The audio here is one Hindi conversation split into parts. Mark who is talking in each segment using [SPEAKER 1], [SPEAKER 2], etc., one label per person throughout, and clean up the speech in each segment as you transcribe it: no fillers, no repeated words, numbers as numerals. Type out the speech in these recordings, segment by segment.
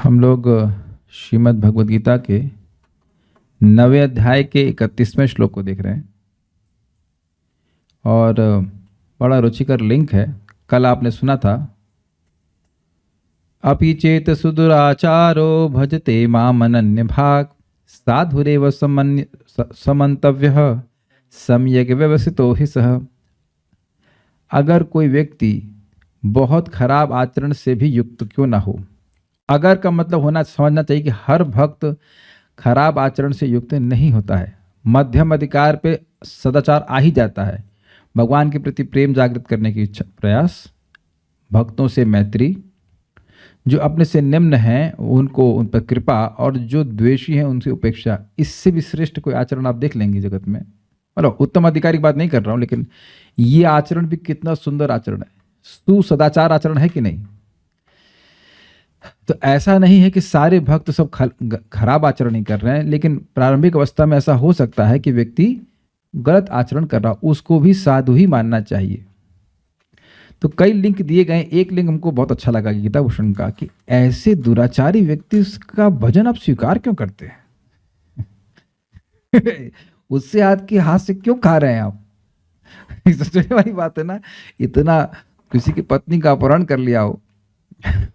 [SPEAKER 1] हम लोग श्रीमद् भगवद गीता के 9वें अध्याय के 31वें श्लोक को देख रहे हैं और बड़ा रुचिकर लिंक है। कल आपने सुना था, अपि चेत सुदुराचारो भजते माम अनन्य भाग साधुरेव समन्तव्यः सम्यक व्यवसितो हि सः। अगर कोई व्यक्ति बहुत खराब आचरण से भी युक्त क्यों ना हो, अगर का मतलब होना समझना चाहिए कि हर भक्त खराब आचरण से युक्त नहीं होता है। मध्यम अधिकार पे सदाचार आ ही जाता है। भगवान के प्रति प्रेम जागृत करने की इच्छा, प्रयास, भक्तों से मैत्री, जो अपने से निम्न हैं उनको उन पर कृपा, और जो द्वेषी हैं उनसे उपेक्षा। इससे भी श्रेष्ठ कोई आचरण आप देख लेंगे जगत में। मतलब उत्तम अधिकारी की बात नहीं कर रहा हूँ, लेकिन ये आचरण भी कितना सुंदर आचरण है, सुसदाचार आचरण है कि नहीं। तो ऐसा नहीं है कि सारे भक्त सब खराब आचरण ही कर रहे हैं, लेकिन प्रारंभिक अवस्था में ऐसा हो सकता है कि व्यक्ति गलत आचरण कर रहा, उसको भी साधु ही मानना चाहिए। तो कई लिंक दिए गए। एक लिंक हमको बहुत अच्छा लगा गीता भूषण का, कि ऐसे दुराचारी व्यक्ति का भजन आप स्वीकार क्यों करते हैं? उससे हाथ से क्यों खा रहे हैं आप? सोचने वाली बात है ना। इतना किसी की पत्नी का अपहरण कर लिया हो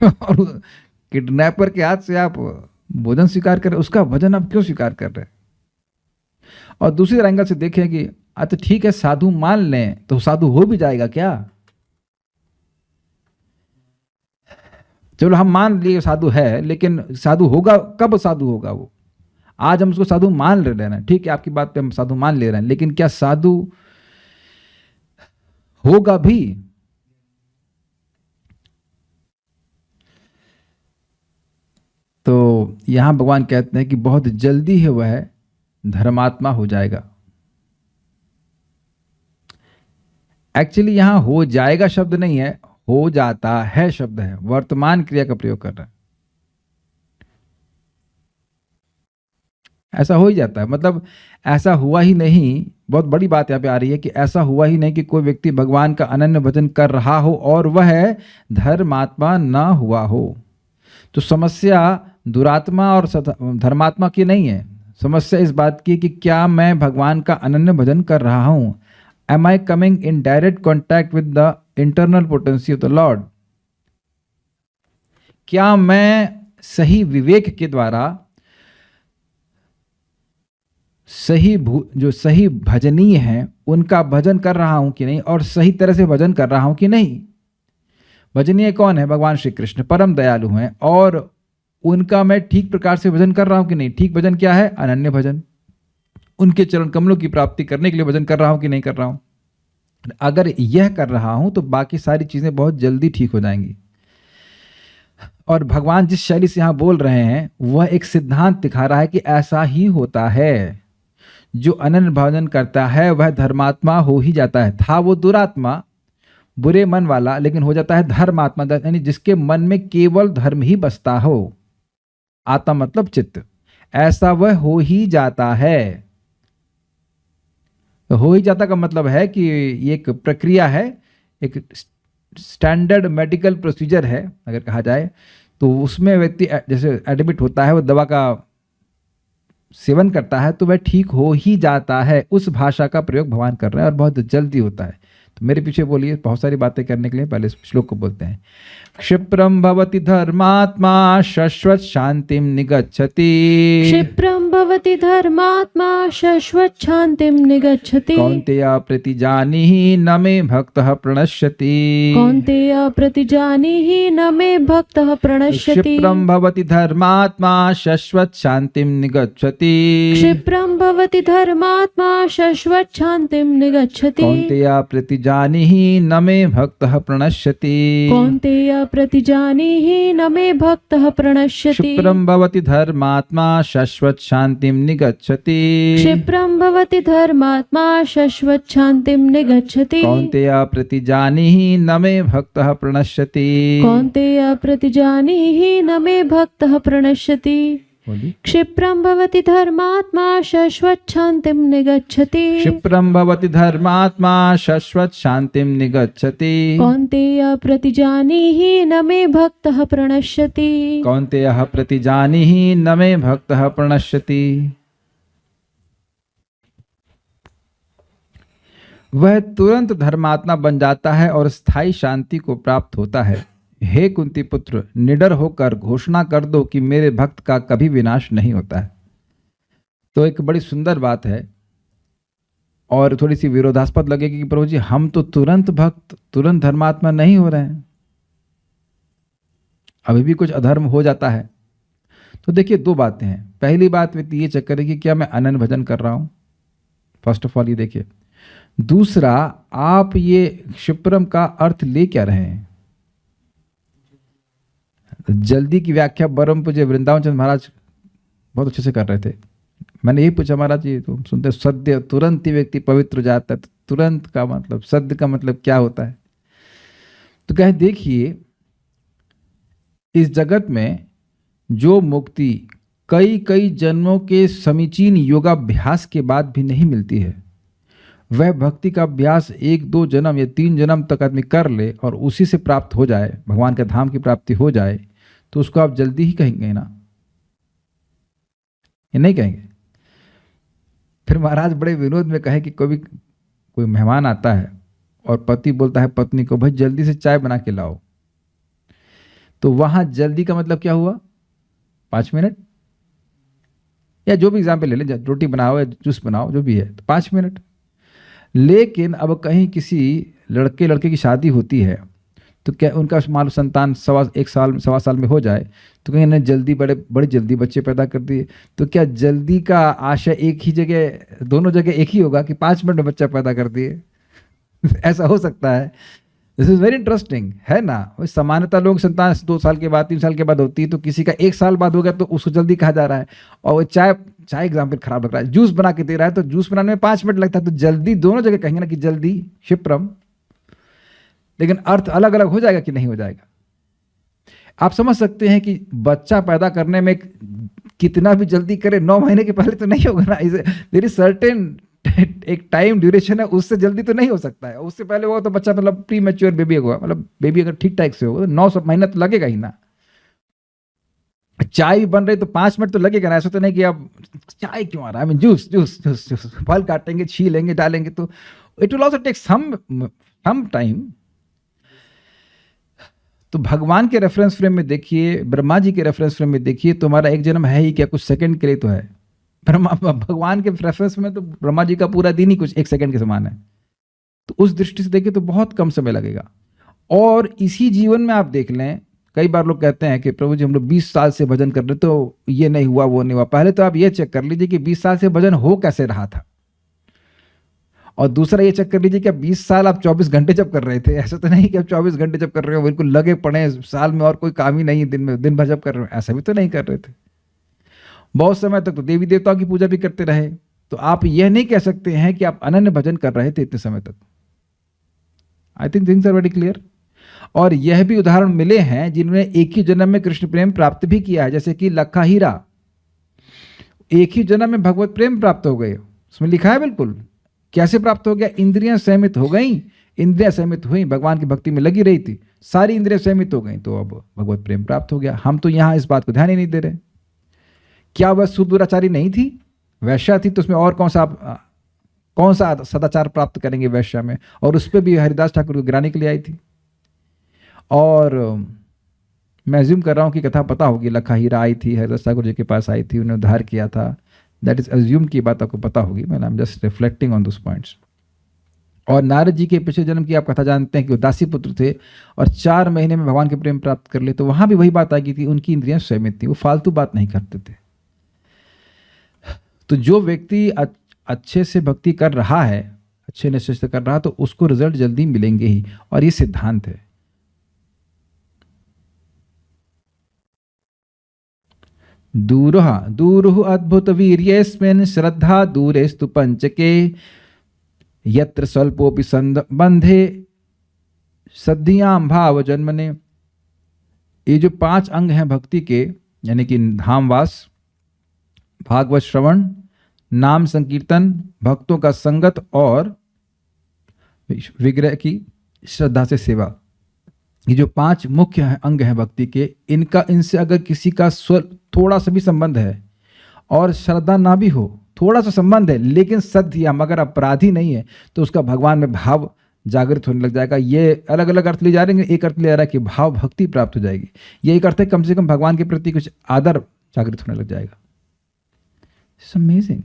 [SPEAKER 1] और किडनैपर के हाथ से आप भोजन स्वीकार कर रहे, उसका भजन आप क्यों स्वीकार कर रहे हैं? और दूसरे एंगल से देखें कि अच्छा ठीक है, साधु मान लें तो साधु हो भी जाएगा क्या? चलो हम मान लिए साधु है, लेकिन साधु होगा कब? साधु होगा वो आज हम उसको साधु मान ले रहे हैं, ठीक है, आपकी बात पे हम साधु मान ले रहे हैं, लेकिन क्या साधु होगा भी? तो यहां भगवान कहते हैं कि बहुत जल्दी है वह धर्मात्मा हो जाएगा। एक्चुअली यहां हो जाएगा शब्द नहीं है, हो जाता है शब्द है, वर्तमान क्रिया का प्रयोग कर रहा है। ऐसा हो ही जाता है, मतलब ऐसा हुआ ही नहीं। बहुत बड़ी बात यहाँ पे आ रही है कि ऐसा हुआ ही नहीं कि कोई व्यक्ति भगवान का अनन्य भजन कर रहा हो और वह धर्मात्मा ना हुआ हो। तो समस्या दुरात्मा और धर्मात्मा की नहीं है, समस्या इस बात की कि क्या मैं भगवान का अनन्य भजन कर रहा हूं? Am I coming in direct contact with the internal potency of the lord? क्या मैं सही विवेक के द्वारा जो सही भजनीय हैं उनका भजन कर रहा हूं कि नहीं, और सही तरह से भजन कर रहा हूं कि नहीं? भजनीय कौन है? भगवान श्री कृष्ण परम दयालु हैं, और उनका मैं ठीक प्रकार से भजन कर रहा हूं कि नहीं? ठीक भजन क्या है? अनन्य भजन। उनके चरण कमलों की प्राप्ति करने के लिए भजन कर रहा हूं कि नहीं कर रहा हूं? अगर यह कर रहा हूं तो बाकी सारी चीजें बहुत जल्दी ठीक हो जाएंगी। और भगवान जिस शैली से यहां बोल रहे हैं वह एक सिद्धांत दिखा रहा है कि ऐसा ही होता है। जो अनन्य भजन करता है वह धर्मात्मा हो ही जाता है। था वो दुरात्मा, बुरे मन वाला, लेकिन हो जाता है धर्मात्मा, यानी जिसके मन में केवल धर्म ही बसता हो। आत्मा मतलब चित्त, ऐसा वह हो ही जाता है। तो हो ही जाता का मतलब है कि ये एक प्रक्रिया है, एक स्टैंडर्ड मेडिकल प्रोसीजर है अगर कहा जाए। तो उसमें व्यक्ति जैसे एडमिट होता है, वो दवा का सेवन करता है तो वह ठीक हो ही जाता है। उस भाषा का प्रयोग भगवान कर रहे हैं और बहुत जल्दी होता है। तो मेरे पीछे बोलिए, बहुत सारी बातें करने के लिए पहले श्लोक को बोलते हैं। क्षिप्रम भवति धर्मात्मा शाश्वत शांतिं निगच्छति।
[SPEAKER 2] क्षिप्रम भवति धर्मात्मा शाश्वत शांतिं निगच्छति।
[SPEAKER 1] कौन्तेय प्रतिजानीहि न मे भक्तः प्रणश्यति।
[SPEAKER 2] कौन्तेय प्रतिजानीहि न मे भक्तः प्रणश्यति।
[SPEAKER 1] क्षिप्रम भवति धर्मात्मा शाश्वत शांतिं निगच्छति।
[SPEAKER 2] क्षिप्रम भवति धर्मात्मा शाश्वत शांतिं निगच्छति।
[SPEAKER 1] कौन्तेय प्रतिजानीहि न मे भक्तः प्रणश्यति।
[SPEAKER 2] कौन्तेय प्रतिजानीहि न मे भक्तः प्रणश्यति।
[SPEAKER 1] क्षिप्रं भवति धर्मात्मा शाश्वत शांतिं निगच्छति।
[SPEAKER 2] क्षिप्रं भवति धर्मात्मा शाश्वत शांतिं निगच्छति।
[SPEAKER 1] कौन्तेय प्रतिजानीहि न मे भक्तः प्रणश्यति।
[SPEAKER 2] कौन्तेय प्रतिजानीहि न मे भक्तः प्रणश्यति।
[SPEAKER 1] बोलिए।
[SPEAKER 2] क्षिप्रं भवति धर्मात्मा शाश्वत शान्तिं निगच्छति।
[SPEAKER 1] क्षिप्रं भवति धर्मात्मा शाश्वत शांतिं निगच्छति।
[SPEAKER 2] कौन्तेय प्रतिजानीहि न मे भक्तः प्रणश्यति।
[SPEAKER 1] कौन्तेयः प्रतिजानीहि न मे भक्तः प्रणश्यति। वह तुरंत धर्मात्मा बन जाता है और स्थायी शांति को प्राप्त होता है। हे कुंती पुत्र, निडर होकर घोषणा कर दो कि मेरे भक्त का कभी विनाश नहीं होता है। तो एक बड़ी सुंदर बात है और थोड़ी सी विरोधास्पद लगेगी कि प्रभु जी हम तो तुरंत भक्त, तुरंत धर्मात्मा नहीं हो रहे हैं, अभी भी कुछ अधर्म हो जाता है। तो देखिए दो बातें हैं। पहली बात ये चेक करें कि क्या मैं अनन्य भजन कर रहा हूं, फर्स्ट ऑफ ऑल ये देखिए। दूसरा, आप ये क्षिप्रम का अर्थ ले क्या रहे हैं। जल्दी की व्याख्या परम पूज्य वृंदावन चंद्र महाराज बहुत अच्छे से कर रहे थे। मैंने यही पूछा, महाराज जी तुम सुनते सद्य तुरंत ही व्यक्ति पवित्र हो जाता है, तो तुरंत का मतलब, सद्य का मतलब क्या होता है। तो कहे देखिए इस जगत में जो मुक्ति कई कई जन्मों के समीचीन योगाभ्यास के बाद भी नहीं मिलती है, वह भक्ति का अभ्यास 1-2 जन्म या 3 जन्म तक आदमी कर ले और उसी से प्राप्त हो जाए, भगवान के धाम की प्राप्ति हो जाए, तो उसको आप जल्दी ही कहेंगे ना, ये नहीं कहेंगे। फिर महाराज बड़े विनोद में कहे कि कोई मेहमान आता है और पति बोलता है पत्नी को भाई जल्दी से चाय बना के लाओ, तो वहां जल्दी का मतलब क्या हुआ, 5 मिनट, या जो भी एग्जाम्पल ले लें, रोटी बनाओ या जूस बनाओ जो भी है, तो 5 मिनट। लेकिन अब कहीं किसी लड़के की शादी होती है तो क्या उनका मान लो संतान 1 साल में हो जाए, तो कहीं इन्हें जल्दी बड़े जल्दी बच्चे पैदा कर दिए, तो क्या जल्दी का आशय एक ही जगह, दोनों जगह एक ही होगा कि 5 मिनट में बच्चा पैदा कर दिए ऐसा हो सकता है। दिस इज वेरी इंटरेस्टिंग है ना। सामान्यतः लोग संतान 2 साल के बाद 3 साल के बाद होती है, तो किसी का 1 साल बाद हो गया तो उसको जल्दी कहा जा रहा है। और वो चाय एग्जाम्पल खराब लग रहा है, जूस बना के दे रहा है तो जूस बनाने में 5 मिनट लगता है, तो जल्दी दोनों जगह कहेंगे ना कि जल्दी क्षिप्रम, लेकिन अर्थ अलग अलग हो जाएगा कि नहीं हो जाएगा। आप समझ सकते हैं कि बच्चा पैदा करने में कितना भी जल्दी करे 9 महीने के पहले तो नहीं होगा ना, देयर इज सर्टेन एक टाइम ड्यूरेशन है, उससे जल्दी तो नहीं हो सकता है। उससे पहले होगा तो बच्चा मतलब प्री मैच्योर बेबी होगा, मतलब बेबी अगर ठीक ठाक से होगा तो 9 महीना तो लगेगा ही ना। चाय भी बन रही तो 5 मिनट तो लगेगा ना, ऐसा तो नहीं कि अब चाय क्यों आ रहा है, आई मीन जूस फल काटेंगे, छीलेंगे, डालेंगे, तो it will also take some time. तो भगवान के रेफरेंस फ्रेम में देखिए, ब्रह्मा जी के रेफरेंस फ्रेम में देखिए, तो हमारा एक जन्म है ही क्या, कुछ सेकंड के लिए तो है। भगवान के रेफरेंस में तो ब्रह्मा जी का पूरा दिन ही कुछ 1 सेकंड के समान है। तो उस दृष्टि से देखिए तो बहुत कम समय लगेगा। और इसी जीवन में आप देख लें, कई बार लोग कहते हैं कि प्रभु जी हम लोग 20 साल से भजन कर रहे तो ये नहीं हुआ वो नहीं हुआ। पहले तो आप ये चेक कर लीजिए कि 20 साल से भजन हो कैसे रहा था, और दूसरा ये चेक कर लीजिए कि 20 साल आप 24 घंटे जब कर रहे थे। ऐसा तो नहीं कि आप 24 घंटे जब कर रहे हो बिल्कुल लगे पड़े साल में और कोई काम ही नहीं है, दिन भर जब कर रहे हो, ऐसा भी तो नहीं कर रहे थे। बहुत समय तक तो देवी देवताओं की पूजा भी करते रहे। तो आप यह नहीं कह सकते हैं कि आप अनन्य भजन कर रहे थे इतने समय तक। I think things are very clear. और यह भी उदाहरण मिले हैं जिन्होंने एक ही जन्म में कृष्ण प्रेम प्राप्त भी किया है, जैसे कि लखा हीरा, एक ही जन्म में भगवत प्रेम प्राप्त हो गए। उसमें लिखा है बिल्कुल कैसे प्राप्त हो गया। इंद्रियां संयमित हो गई, इंद्रियां संयमित हुई, भगवान की भक्ति में लगी रही थी, सारी इंद्रियां संयमित हो गई, तो अब भगवत प्रेम प्राप्त हो गया। हम तो यहां इस बात को ध्यान ही नहीं दे रहे। क्या वह सुदूराचारी नहीं थी, वैश्या थी, तो उसमें और कौन सा सदाचार प्राप्त करेंगे वैश्या में। और उस पर भी हरिदास ठाकुर को गिराने के लिए आई थी। और मैं अज्यूम कर रहा हूं कि कथा पता होगी, लखा हीरा आई थी, हरिदास ठाकुर जी के पास आई थी, उन्हें उद्धार किया था। दैट इज अज्यूम की बात आपको पता होगी। मैं I am just reflecting on those points. और नारद जी के पिछले जन्म की आप कथा जानते हैं कि वो दासी पुत्र थे और 4 महीने में भगवान के प्रेम प्राप्त कर ले। तो वहां भी वही बात आ गई थी, उनकी इंद्रियां संयमित थी, वो फालतू बात नहीं करते थे। तो जो व्यक्ति अच्छे से भक्ति कर रहा है, अच्छे निश्चय से कर रहा, तो उसको रिजल्ट जल्दी मिलेंगे ही। और ये सिद्धांत है। दूरुः अद्भुत वीर्येस्मिन् श्रद्धा दूरेस्तु पंचके यत्र स्वल्पोपि संबंधे सद्धियां भाव जन्मने। ये जो 5 अंग हैं भक्ति के, यानी कि धामवास, भागवत श्रवण, नाम संकीर्तन, भक्तों का संगत और विग्रह की श्रद्धा से सेवा। ये जो 5 मुख्य अंग हैं भक्ति के, इनसे अगर किसी का थोड़ा सा भी संबंध है और श्रद्धा ना भी हो, थोड़ा सा संबंध है लेकिन सत्य मगर अपराधी नहीं है, तो उसका भगवान में भाव जागृत होने लग जाएगा। ये अलग अलग अर्थ ले जा रहे हैं। एक अर्थ ले जा रहा है कि भाव भक्ति प्राप्त हो जाएगी, ये एक अर्थ है कम से कम भगवान के प्रति कुछ आदर जागृत होने लग जाएगा। It's amazing.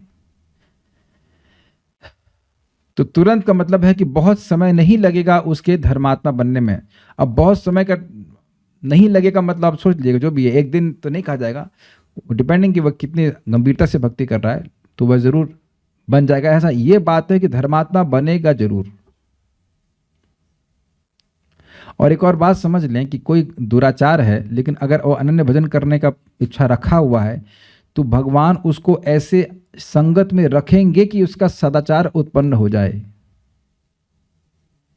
[SPEAKER 1] तो तुरंत का मतलब है कि बहुत समय नहीं लगेगा उसके धर्मात्मा बनने में। अब बहुत समय का नहीं लगेगा मतलब आप सोच लीजिएगा, जो भी है एक दिन तो नहीं कहा जाएगा, डिपेंडिंग कि वह कितनी गंभीरता से भक्ति कर रहा है, तो वह जरूर बन जाएगा। ऐसा ये बात है कि धर्मात्मा बनेगा जरूर। और एक और बात समझ लें कि कोई दुराचार है लेकिन अगर वो अनन्य भजन करने का इच्छा रखा हुआ है, तो भगवान उसको ऐसे संगत में रखेंगे कि उसका सदाचार उत्पन्न हो जाए।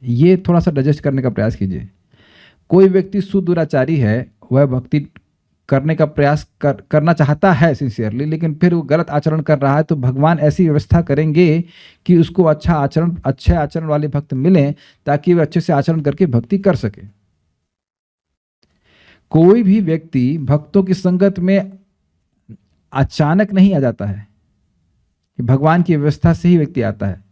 [SPEAKER 1] ये थोड़ा सा डाइजेस्ट करने का प्रयास कीजिए। कोई व्यक्ति सुदुराचारी है, वह भक्ति करने का प्रयास करना चाहता है सिंसियरली, लेकिन फिर वो गलत आचरण कर रहा है, तो भगवान ऐसी व्यवस्था करेंगे कि उसको अच्छे आचरण वाले भक्त मिलें ताकि वह अच्छे से आचरण करके भक्ति कर सके। कोई भी व्यक्ति भक्तों की संगत में अचानक नहीं आ जाता है, कि भगवान की व्यवस्था से ही व्यक्ति आता है।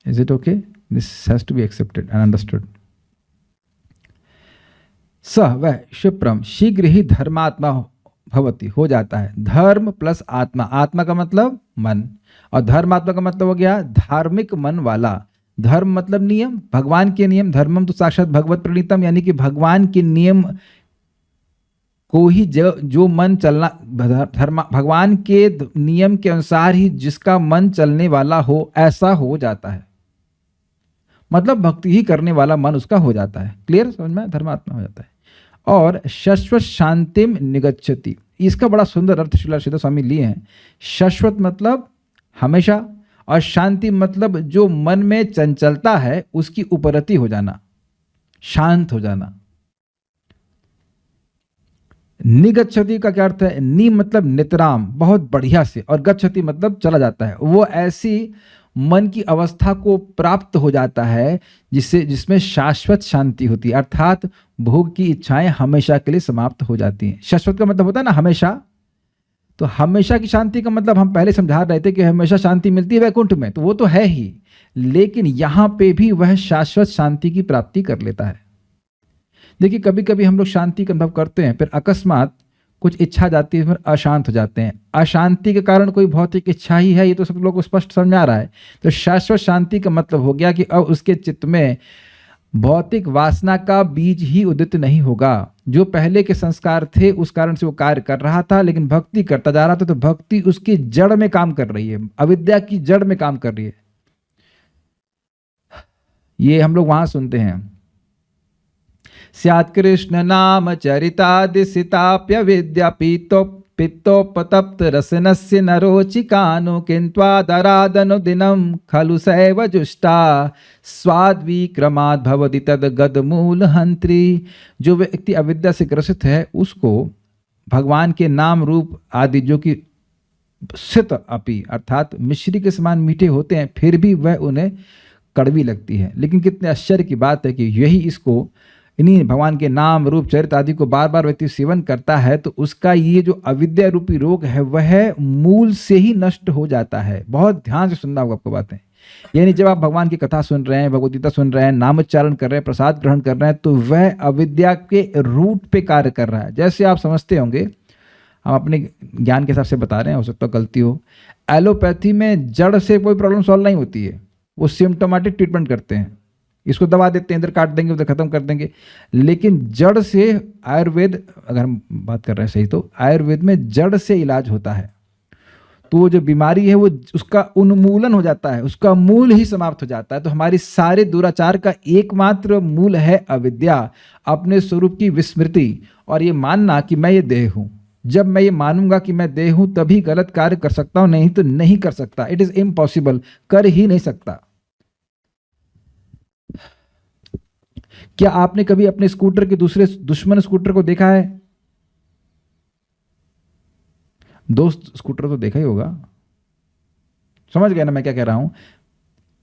[SPEAKER 1] Is it okay? This has to be accepted and understood. सह वह क्षिप्रम शीघ्र ही धर्मात्मा भवति हो जाता है। धर्म प्लस आत्मा, आत्मा का मतलब मन और धर्मात्मा का मतलब हो गया धार्मिक मन वाला। धर्म मतलब नियम, भगवान के नियम। धर्मम तो साक्षात भगवत प्रणीतम, यानी कि भगवान के नियम को ही जो मन चलना, भगवान के नियम के अनुसार ही जिसका मन चलने वाला हो, ऐसा हो जाता है। मतलब भक्ति ही करने वाला मन उसका हो जाता है। क्लियर? समझ में? धर्मात्मा हो जाता है। और शाश्वत शांतिम निगच्छति, इसका बड़ा सुंदर अर्थ श्रीला श्रीधर स्वामी लिए हैं। शाश्वत मतलब हमेशा, और शांति मतलब जो मन में चंचलता है उसकी उपरति हो जाना, शांत हो जाना। निगच्छति का क्या अर्थ है? नि मतलब नितराम, बहुत बढ़िया से, और गच्छति मतलब चला जाता है। वो ऐसी मन की अवस्था को प्राप्त हो जाता है जिसमें शाश्वत शांति होती है, अर्थात भोग की इच्छाएं हमेशा के लिए समाप्त हो जाती हैं। शाश्वत का मतलब होता है ना हमेशा, तो हमेशा की शांति का मतलब हम पहले समझा रहे थे कि हमेशा शांति मिलती है वैकुंठ में, तो वो तो है ही, लेकिन यहां पे भी वह शाश्वत शांति की प्राप्ति कर लेता है। देखिए कभी कभी हम लोग शांति का अनुभव करते हैं, फिर अकस्मात कुछ इच्छा जाती है, फिर अशांत हो जाते हैं। अशांति के कारण कोई भौतिक इच्छा ही है, ये तो सब लोगों को स्पष्ट समझ में आ रहा है। तो शाश्वत शांति का मतलब हो गया कि अब उसके चित्त में भौतिक वासना का बीज ही उदित नहीं होगा। जो पहले के संस्कार थे उस कारण से वो कार्य कर रहा था, लेकिन भक्ति करता जा रहा था, तो भक्ति उसकी जड़ में काम कर रही है, अविद्या की जड़ में काम कर रही है। ये हम लोग वहां सुनते हैं, स्यात् कृष्ण नाम चरितादिसिताप्य विद्या पित्तोपतप्त रसनस्य नरोचिकानु किन्त्वादरादनु दिनं खलु सैव जुष्टा स्वाद्विक्रमाद् भवति तद गदमूल हंत्री। जो व्यक्ति अविद्या से ग्रसित है उसको भगवान के नाम रूप आदि जो कि सित अपि अर्थात मिश्री के समान मीठे होते हैं, फिर भी वह उन्हें कड़वी लगती है। लेकिन कितने आश्चर्य की बात है कि यही इसको, इन्हीं भगवान के नाम रूप चरित्र आदि को बार बार व्यक्ति सेवन करता है, तो उसका ये जो अविद्या रूपी रोग है वह मूल से ही नष्ट हो जाता है। बहुत ध्यान से सुनना होगा आपको बातें। यानी जब आप भगवान की कथा सुन रहे हैं, भगवद गीता सुन रहे हैं, नामोच्चारण कर रहे हैं, प्रसाद ग्रहण कर रहे हैं, तो वह अविद्या के रूट पे कार्य कर रहा है। जैसे आप समझते होंगे, हम अपने ज्ञान के हिसाब से बता रहे हैं, हो सकता है गलती हो। एलोपैथी में जड़ से कोई प्रॉब्लम सॉल्व नहीं होती है, वो सिम्टोमेटिक ट्रीटमेंट करते हैं, इसको दबा देते हैं, इधर काट देंगे उधर खत्म कर देंगे। लेकिन जड़ से आयुर्वेद, अगर हम बात कर रहे हैं सही, तो आयुर्वेद में जड़ से इलाज होता है। तो वो जो बीमारी है वो उसका उन्मूलन हो जाता है, उसका मूल ही समाप्त हो जाता है। तो हमारी सारे दुराचार का एकमात्र मूल है अविद्या, अपने स्वरूप की विस्मृति, और ये मानना कि मैं ये देह हूं। जब मैं ये मानूंगा कि मैं देह हूं तभी गलत कार्य कर सकता हूं, नहीं तो नहीं कर सकता। इट इज इम्पॉसिबल, कर ही नहीं सकता। क्या आपने कभी अपने स्कूटर के दूसरे दुश्मन स्कूटर को देखा है? दोस्त स्कूटर तो देखा ही होगा, समझ गए ना मैं क्या कह रहा हूं।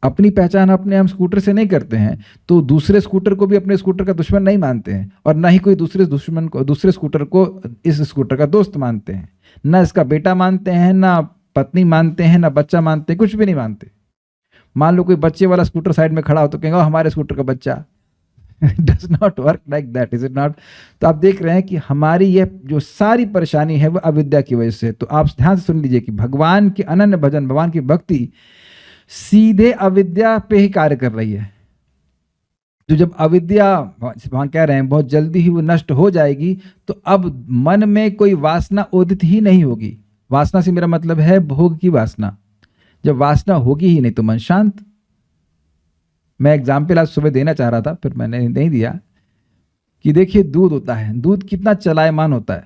[SPEAKER 1] अपनी पहचान अपने हम स्कूटर से नहीं करते हैं, तो दूसरे स्कूटर को भी अपने स्कूटर का दुश्मन नहीं मानते हैं, और ना ही कोई दूसरे स्कूटर को इस स्कूटर का दोस्त मानते हैं। ना इसका बेटा मानते हैं, ना पत्नी मानते हैं, ना बच्चा मानते हैं, कुछ भी नहीं मानते। मान लो कोई बच्चे वाला स्कूटर साइड में खड़ा हो तो कहेंगे हमारे स्कूटर का बच्चा। Does not work like that, is it not. तो आप देख रहे हैं कि हमारी यह जो सारी परेशानी है वो अविद्या की वजह से। तो आप ध्यान से सुन लीजिए कि भगवान के अनन्य भजन, भगवान की भक्ति सीधे अविद्या पे ही कार्य कर रही है। तो जब अविद्या, भगवान कह रहे हैं बहुत जल्दी ही वो नष्ट हो जाएगी, तो अब मन में कोई वासना उदित ही नहीं होगी। वासना से मेरा मतलब है भोग की वासना। जब वासना होगी ही नहीं तो मन शांत। मैं एग्जाम्पल आज सुबह देना चाह रहा था, फिर मैंने नहीं दिया, कि देखिए दूध होता है, दूध कितना चलायमान होता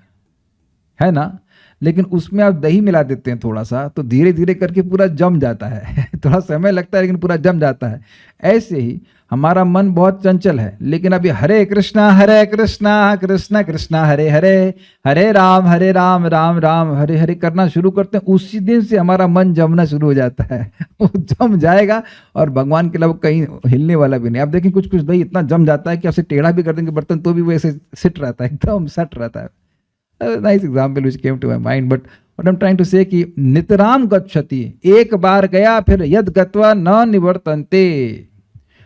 [SPEAKER 1] है ना, लेकिन उसमें आप दही मिला देते हैं थोड़ा सा, तो धीरे धीरे करके पूरा जम जाता है। थोड़ा समय लगता है लेकिन पूरा जम जाता है। ऐसे ही हमारा मन बहुत चंचल है, लेकिन अभी हरे कृष्णा कृष्ण कृष्णा हरे हरे, हरे राम राम राम हरे हरे करना शुरू करते हैं, उसी दिन से हमारा मन जमना शुरू हो जाता है। वो जम जाएगा और भगवान के अलावा कहीं हिलने वाला भी नहीं। आप देखें कुछ कुछ दही इतना जम जाता है कि आपसे टेढ़ा भी कर देंगे बर्तन तो भी वो ऐसे सिट रहता है, एकदम सट रहता है। Nice example which came to my mind, but what I am trying to say कि नितराम गच्छति, एक बार गया फिर यद गत्वा न निवर्तन्ते।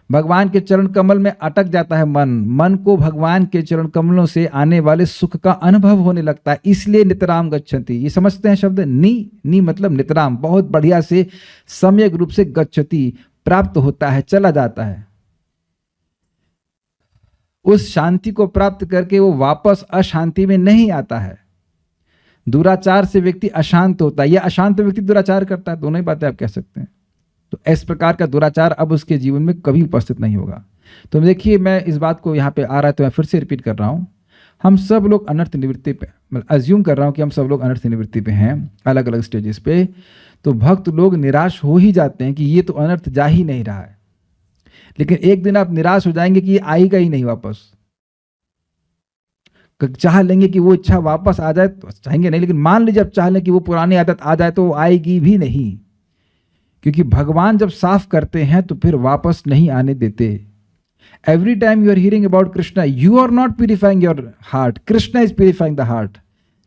[SPEAKER 1] भगवान के चरण कमल में अटक जाता है मन को भगवान के चरण कमलों से आने वाले सुख का अनुभव होने लगता है, इसलिए नितराम गच्छति। ये समझते हैं शब्द नी मतलब नितराम, बहुत बढ़िया से सम्यक रूप से गच्छति प्राप्त होता है, चला जाता है। उस शांति को प्राप्त करके वो वापस अशांति में नहीं आता है। दुराचार से व्यक्ति अशांत होता है या अशांत व्यक्ति दुराचार करता है, दोनों ही बातें आप कह सकते हैं। तो इस प्रकार का दुराचार अब उसके जीवन में कभी उपस्थित नहीं होगा। तो देखिए मैं इस बात को यहाँ पे आ रहा है तो मैं फिर से रिपीट कर रहा हूँ, हम सब लोग अनर्थ निवृत्ति पे, मतलब अज्यूम कर रहा हूँ कि हम सब लोग अनर्थ निवृत्ति पे हैं, अलग अलग स्टेजेस पे। तो भक्त लोग निराश हो ही जाते हैं कि ये तो अनर्थ जा ही नहीं रहा है, लेकिन एक दिन आप निराश हो जाएंगे कि ये आएगा ही नहीं वापस। चाह लेंगे कि वो इच्छा वापस आ जाए, तो चाहेंगे नहीं, लेकिन मान लीजिए आप चाह लें कि वो पुरानी आदत आ जाए तो वो आएगी भी नहीं, क्योंकि भगवान जब साफ करते हैं तो फिर वापस नहीं आने देते। Every time you are hearing about Krishna, you are not purifying your heart, Krishna is purifying the heart.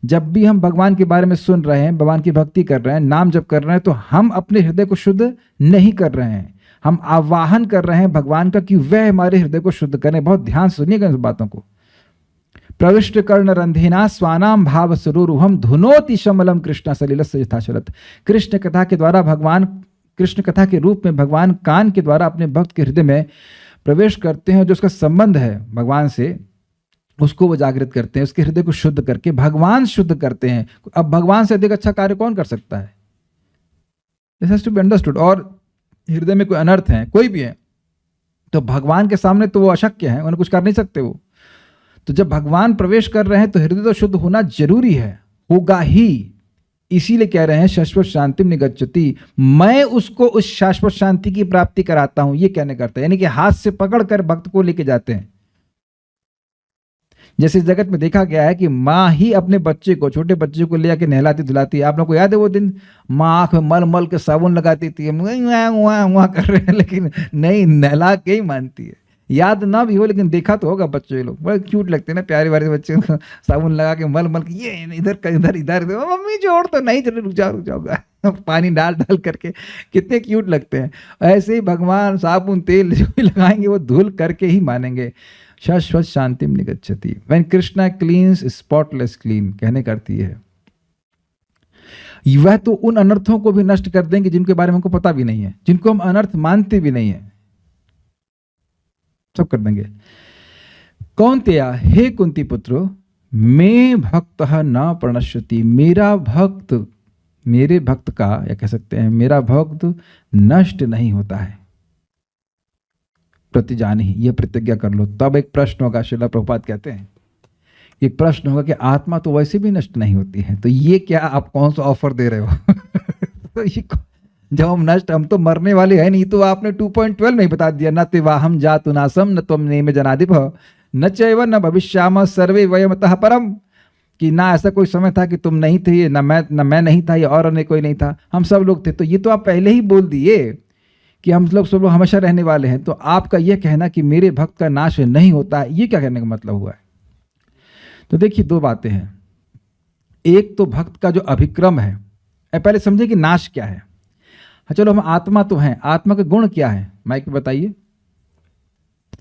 [SPEAKER 1] जब भी हम भगवान के बारे में सुन रहे हैं, भगवान की भक्ति कर रहे हैं, नाम जप कर रहे हैं, तो हम अपने हृदय को शुद्ध नहीं कर रहे हैं, हम आवाहन कर रहे हैं भगवान का कि वह हमारे हृदय को शुद्ध करें। बहुत ध्यान से सुनिएगा इस बातों को। प्रविष्ट कर्ण रंधिना स्वानाम भाव सरूरुहम धुनोति शमलम कृष्ण सलिलस्य यथाचलत। कृष्ण कथा के द्वारा भगवान, कृष्ण कथा के रूप में भगवान कान के द्वारा अपने भक्त के हृदय में प्रवेश करते हैं, जो उसका संबंध है भगवान से उसको वो जागृत करते हैं, उसके हृदय को शुद्ध करके भगवान शुद्ध करते हैं। अब भगवान से अधिक अच्छा कार्य कौन कर सकता है? This has to be understood. और हृदय में कोई अनर्थ है, कोई भी है, तो भगवान के सामने तो वो अशक्य है, उन्हें कुछ कर नहीं सकते वो। तो जब भगवान प्रवेश कर रहे हैं तो हृदय तो शुद्ध होना जरूरी है, होगा ही। इसीलिए कह रहे हैं शाश्वत शांति निगच्छति, मैं उसको उस शाश्वत शांति की प्राप्ति कराता हूं, ये कहने करता है, यानी कि हाथ से पकड़कर भक्त को लेके जाते हैं। जैसे इस जगत में देखा गया है कि माँ ही अपने बच्चे को, छोटे बच्चे को ले आके नहलाती धुलाती है। आप लोगों को याद है वो दिन माँ आंख में मल मल के साबुन लगाती थी, वहाँ कर रहे हैं, लेकिन नहीं, नहला के ही मानती है। याद ना भी हो लेकिन देखा तो होगा बच्चे लोग, बड़े क्यूट लगते हैं ना, प्यारे वाले बच्चे को साबुन लगा के मल मल के ये इधर इधर इधर, मम्मी जोड़ तो नहीं, चलो रुक जाओगा पानी डाल डाल करके, कितने क्यूट लगते हैं। ऐसे ही भगवान साबुन तेल जो भी लगाएंगे वो धुल करके ही मानेंगे। शाश्वत शांतिम निगच्छति, when Krishna cleans spotless clean, कहने करती है वह तो उन अनर्थों को भी नष्ट कर देंगे जिनके बारे में हमको पता भी नहीं है, जिनको हम अनर्थ मानते भी नहीं है, सब कर देंगे। कौन्तेया, हे कुंती पुत्रो, मैं भक्त न प्रणश्यति, मेरा भक्त, मेरे भक्त का, या कह सकते हैं मेरा भक्त नष्ट नहीं होता है। प्रतिजानी, ये प्रतिज्ञा कर लो। तब एक प्रश्न होगा, श्रील प्रभुपाद कहते हैं एक प्रश्न होगा कि आत्मा तो वैसे भी नष्ट नहीं होती है, तो ये क्या आप कौन सा ऑफर दे रहे हो? तो ये जब हम नष्ट, हम तो मरने वाले हैं नहीं, तो आपने 2.12 में ही बता दिया, न तिवाहम जातु नासम न त्वम नेम जनादिप न चैव न भविष्याम सर्वे वयमतः परम, कि ना ऐसा कोई समय था कि तुम नहीं थे, ना मैं नहीं था, या और अन्य कोई नहीं था, हम सब लोग थे। तो ये तो आप पहले ही बोल दिए कि हम लोग सब लोग हमेशा रहने वाले हैं। तो आपका यह कहना कि मेरे भक्त का नाश नहीं होता है, ये क्या कहने का मतलब हुआ है? तो देखिए, दो बातें हैं। एक तो भक्त का जो अभिक्रम है, पहले समझे कि नाश क्या है। हाँ चलो, हम आत्मा तो हैं, आत्मा का गुण क्या है, माइक में बताइए।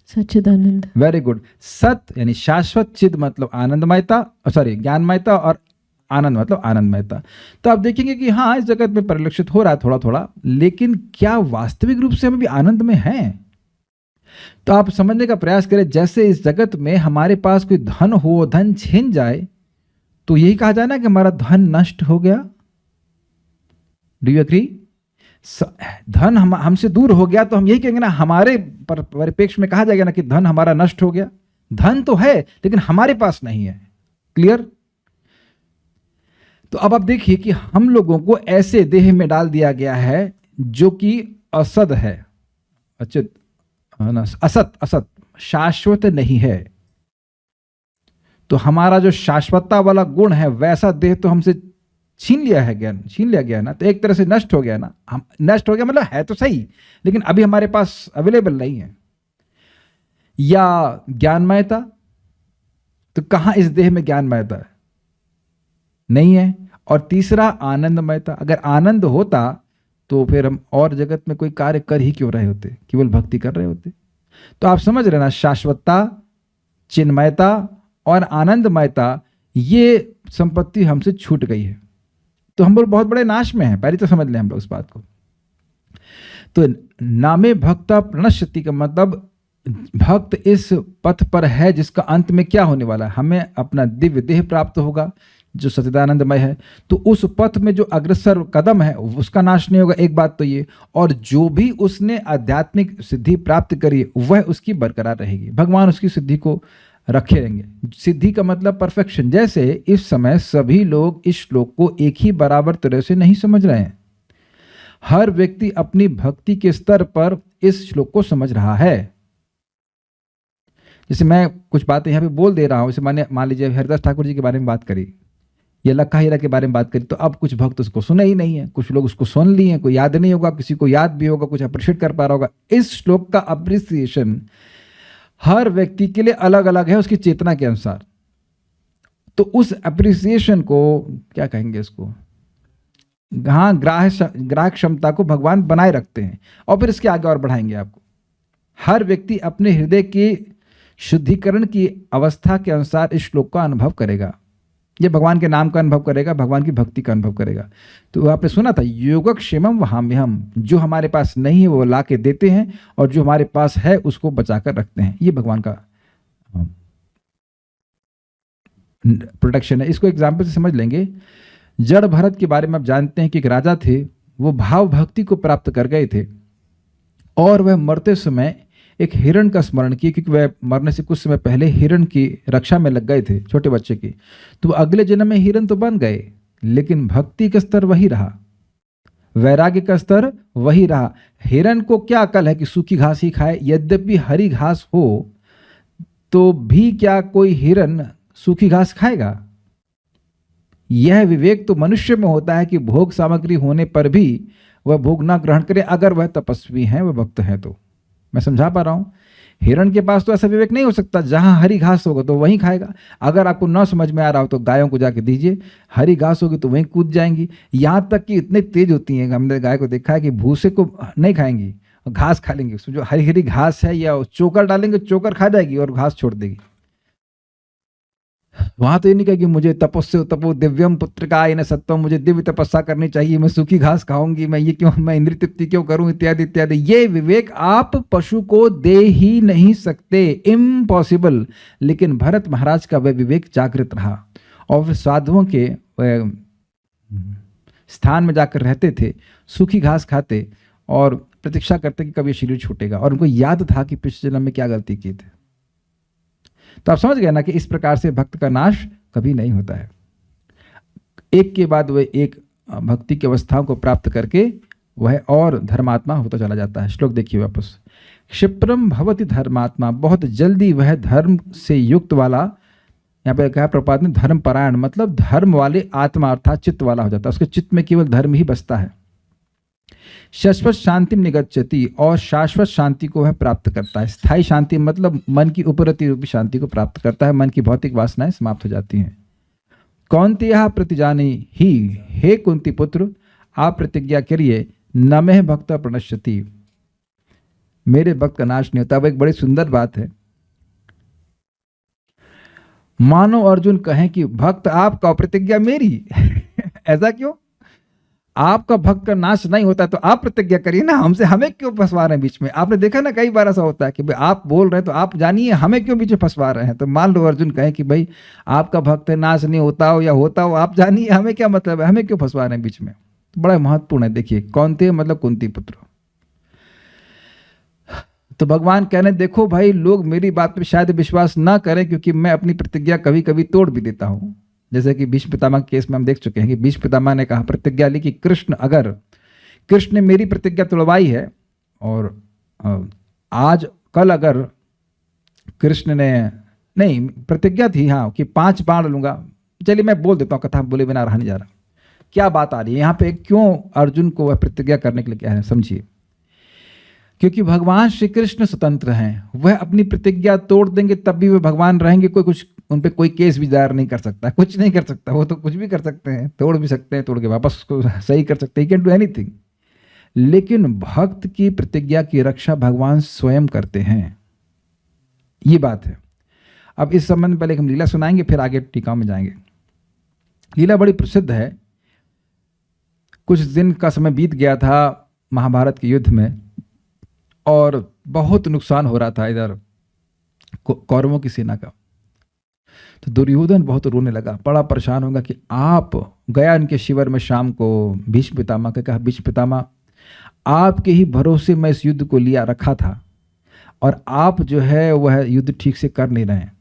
[SPEAKER 2] सच्चिदानंद।
[SPEAKER 1] Very good. सत यानी शाश्वत, चिद मतलब आनंदमयता, सॉरी ज्ञानमयता, और आनंद मतलब आनंदमयता। तो आप देखेंगे कि हाँ, इस जगत में परिलक्षित हो रहा है थोड़ा थोड़ा, लेकिन क्या वास्तविक रूप से हम भी आनंद में हैं? तो आप समझने का प्रयास करें, जैसे इस जगत में हमारे पास कोई धन हो, धन छिन जाए, तो यही कहा जाए ना कि हमारा धन नष्ट हो गया। Do you agree? धन हमसे दूर हो गया तो हम यही कहेंगे ना, हमारे परिप्रेक्ष्य में कहा जाएगा ना कि धन हमारा नष्ट हो गया। धन तो है लेकिन हमारे पास नहीं है। क्लियर? तो अब आप देखिए कि हम लोगों को ऐसे देह में डाल दिया गया है जो कि असद है, अचित, असत, असत, शाश्वत नहीं है। तो हमारा जो शाश्वतता वाला गुण है, वैसा देह तो हमसे छीन लिया है, ज्ञान छीन लिया गया ना, तो एक तरह से नष्ट हो गया ना। हम नष्ट हो गया मतलब है तो सही, लेकिन अभी हमारे पास अवेलेबल नहीं है। या ज्ञानमयता, तो कहां इस देह में ज्ञानमयता है? नहीं है। और तीसरा आनंदमयता, अगर आनंद होता तो फिर हम और जगत में कोई कार्य कर ही क्यों रहे होते, केवल भक्ति कर रहे होते। तो आप समझ रहे ना, शाश्वतता, चिन्मयता और आनंदमयता, ये संपत्ति हमसे छूट गई है। तो हम लोग बहुत बड़े नाश में हैं, पहले तो समझ लें हम लोग इस बात को। तो नामे भक्ता प्रणश्यति का मतलब भक्त इस पथ पर है जिसका अंत में क्या होने वाला है, हमें अपना दिव्य देह प्राप्त होगा जो सच्चिदानंदमय है। तो उस पथ में जो अग्रसर कदम है उसका नाश नहीं होगा, एक बात तो ये। और जो भी उसने आध्यात्मिक सिद्धि प्राप्त करी वह उसकी बरकरार रहेगी, भगवान उसकी सिद्धि को रखे रहेंगे। सिद्धि का मतलब परफेक्शन। जैसे इस समय सभी लोग इस श्लोक को एक ही बराबर तरह से नहीं समझ रहे हैं। हर व्यक्ति अपनी भक्ति के स्तर पर इस श्लोक को समझ रहा है। जैसे मैं कुछ बातें यहाँ पे बोल दे रहा हूँ, जैसे मान लीजिए हरिदास ठाकुर जी के बारे में बात करी या लक्खा हीरा के बारे में बात करी, तो अब कुछ भक्त उसको सुने ही नहीं है, कुछ लोग उसको सुन लिए हैं, कोई याद नहीं होगा, किसी को याद भी होगा, कुछ अप्रिशिएट कर पा रहा होगा। इस श्लोक का अप्रिसिएशन हर व्यक्ति के लिए अलग अलग है, उसकी चेतना के अनुसार। तो उस अप्रिसिएशन को क्या कहेंगे, इसको हाँ, ग्राहक क्षमता को भगवान बनाए रखते हैं और फिर इसके आगे और बढ़ाएंगे आपको। हर व्यक्ति अपने हृदय की शुद्धिकरण की अवस्था के अनुसार इस श्लोक का अनुभव करेगा। ये भगवान के नाम का अनुभव करेगा, भगवान की भक्ति का अनुभव करेगा। तो आपने सुना था, योगक्षेमम वहाम्यहम, जो हमारे पास नहीं है वो ला के देते हैं और जो हमारे पास है उसको बचाकर रखते हैं। ये भगवान का प्रोटेक्शन है। इसको एग्जाम्पल से समझ लेंगे। जड़ भरत के बारे में आप जानते हैं कि एक राजा थे, वो भाव भक्ति को प्राप्त कर गए थे और वह मरते समय एक हिरण का स्मरण किए, क्योंकि वह मरने से कुछ समय पहले हिरण की रक्षा में लग गए थे, छोटे बच्चे की। तो अगले जन्म में हिरण तो बन गए, लेकिन भक्ति का स्तर वही रहा, वैराग्य का स्तर वही रहा। हिरण को क्या अकल है कि सूखी घास ही खाए, यद्यपि हरी घास हो तो भी क्या कोई हिरण सूखी घास खाएगा? यह विवेक तो मनुष्य में होता है कि भोग सामग्री होने पर भी वह भोग ना ग्रहण करे, अगर वह तपस्वी है, वह भक्त है तो। मैं समझा पा रहा हूं? हिरण के पास तो ऐसा विवेक नहीं हो सकता, जहां हरी घास होगा तो वहीं खाएगा। अगर आपको ना समझ में आ रहा हो तो गायों को जाके दीजिए, हरी घास होगी तो वहीं कूद जाएंगी। यहां तक कि इतने तेज होती हैं, हमने गाय को देखा है कि भूसे को नहीं खाएंगी, घास खा लेंगी। जो हरी हरी घास है या चोकर डालेंगे, चोकर खा जाएगी और घास छोड़ देगी। वहां तो ये नहीं कहेगी मुझे तपस्या तपो दिव्यम पुत्रिका न सत्वम, मुझे दिव्य तपस्या करनी चाहिए, मैं सूखी घास खाऊंगी, मैं ये क्यों, मैं इंद्रिय तृप्ति क्यों करूं, इत्यादि इत्यादि। ये विवेक आप पशु को दे ही नहीं सकते, इम्पॉसिबल। लेकिन भरत महाराज का वह विवेक जागृत रहा और वे साधुओं के स्थान में जाकर रहते थे, सूखी घास खाते और प्रतीक्षा करते कि कब ये शरीर छूटेगा। और उनको याद था कि पिछले जन्म में क्या गलती की थी। तो आप समझ गए ना कि इस प्रकार से भक्त का नाश कभी नहीं होता है। एक के बाद वह एक भक्ति की अवस्थाओं को प्राप्त करके वह और धर्मात्मा होता चला जाता है। श्लोक देखिए वापस। क्षिप्रम भवति धर्मात्मा, बहुत जल्दी वह धर्म से युक्त वाला यहाँ पे कहा प्रपात ने धर्म परायण, मतलब धर्म वाले आत्मा अर्थात चित्त वाला हो जाता है, उसके चित्त में केवल धर्म ही बसता है। शाश्वत शांति निगच्छति, और शाश्वत शांति को वह प्राप्त करता है। स्थायी शांति मतलब मन की उपरति रूपी शांति को प्राप्त करता है, मन की भौतिक वासनाएं समाप्त हो जाती हैं। कौन्तेय प्रतिजानी ही, हे कुंती पुत्र आप प्रतिज्ञा करिए, न में भक्त प्रणश्यति, मेरे भक्त का नाश नहीं होता। अब एक बड़ी सुंदर बात है, मानो अर्जुन कहें कि भक्त आपका प्रतिज्ञा मेरी ऐसा क्यों? आपका भक्त का नाश नहीं होता तो आप प्रतिज्ञा करिए ना, हमसे हमें क्यों फंसवा रहे हैं बीच में? आपने देखा ना कई बार ऐसा होता है कि भाई आप बोल रहे हैं तो आप जानिए, हमें क्यों बीच में फंसवा रहे हैं? तो मान लो अर्जुन कहे कि भाई आपका भक्त नाश नहीं होता हो या होता हो, आप जानिए, हमें क्या मतलब है, हमें क्यों फंसवा रहे हैं बीच में? तो बड़ा महत्वपूर्ण है। देखिए कौनते मतलब कुंती पुत्र, तो भगवान कहने देखो भाई लोग मेरी बात पे शायद विश्वास ना करें क्योंकि मैं अपनी प्रतिज्ञा कभी कभी तोड़ भी देता हूं। जैसे कि भीष्म पितामह के केस में हम देख चुके हैं कि भीष्म पितामह ने कहा, प्रतिज्ञा ली कि कृष्ण ने मेरी प्रतिज्ञा तोड़वाई है, और आज कल अगर कृष्ण ने, नहीं प्रतिज्ञा थी हाँ कि 5 बाण लूंगा, चलिए मैं बोल देता हूँ, कथा बोले बिना रहा नहीं जा रहा। क्या बात आ रही है यहाँ पे, क्यों अर्जुन को वह प्रतिज्ञा करने के लिए क्या है, समझिए। क्योंकि भगवान श्री कृष्ण स्वतंत्र हैं, वह अपनी प्रतिज्ञा तोड़ देंगे तब भी वे भगवान रहेंगे, कोई कुछ उन पे कोई केस भी दायर नहीं कर सकता, कुछ नहीं कर सकता, वो तो कुछ भी कर सकते हैं, तोड़ भी सकते हैं, तोड़ के वापस उसको सही कर सकते हैं, कैन डू एनीथिंग। लेकिन भक्त की प्रतिज्ञा की रक्षा भगवान स्वयं करते हैं, ये बात है। अब इस संबंध में पहले हम लीला सुनाएंगे, फिर आगे टीका में जाएंगे। लीला बड़ी प्रसिद्ध है। कुछ दिन का समय बीत गया था महाभारत के युद्ध में, और बहुत नुकसान हो रहा था इधर कौरवों की सेना का। तो दुर्योधन बहुत रोने लगा, बड़ा परेशान होगा कि आप गया इनके शिविर में शाम को भीष्म पितामह के कहा, भीष्म पितामह आपके ही भरोसे मैं इस युद्ध को लिया रखा था, और आप जो है वह युद्ध ठीक से कर नहीं रहे हैं।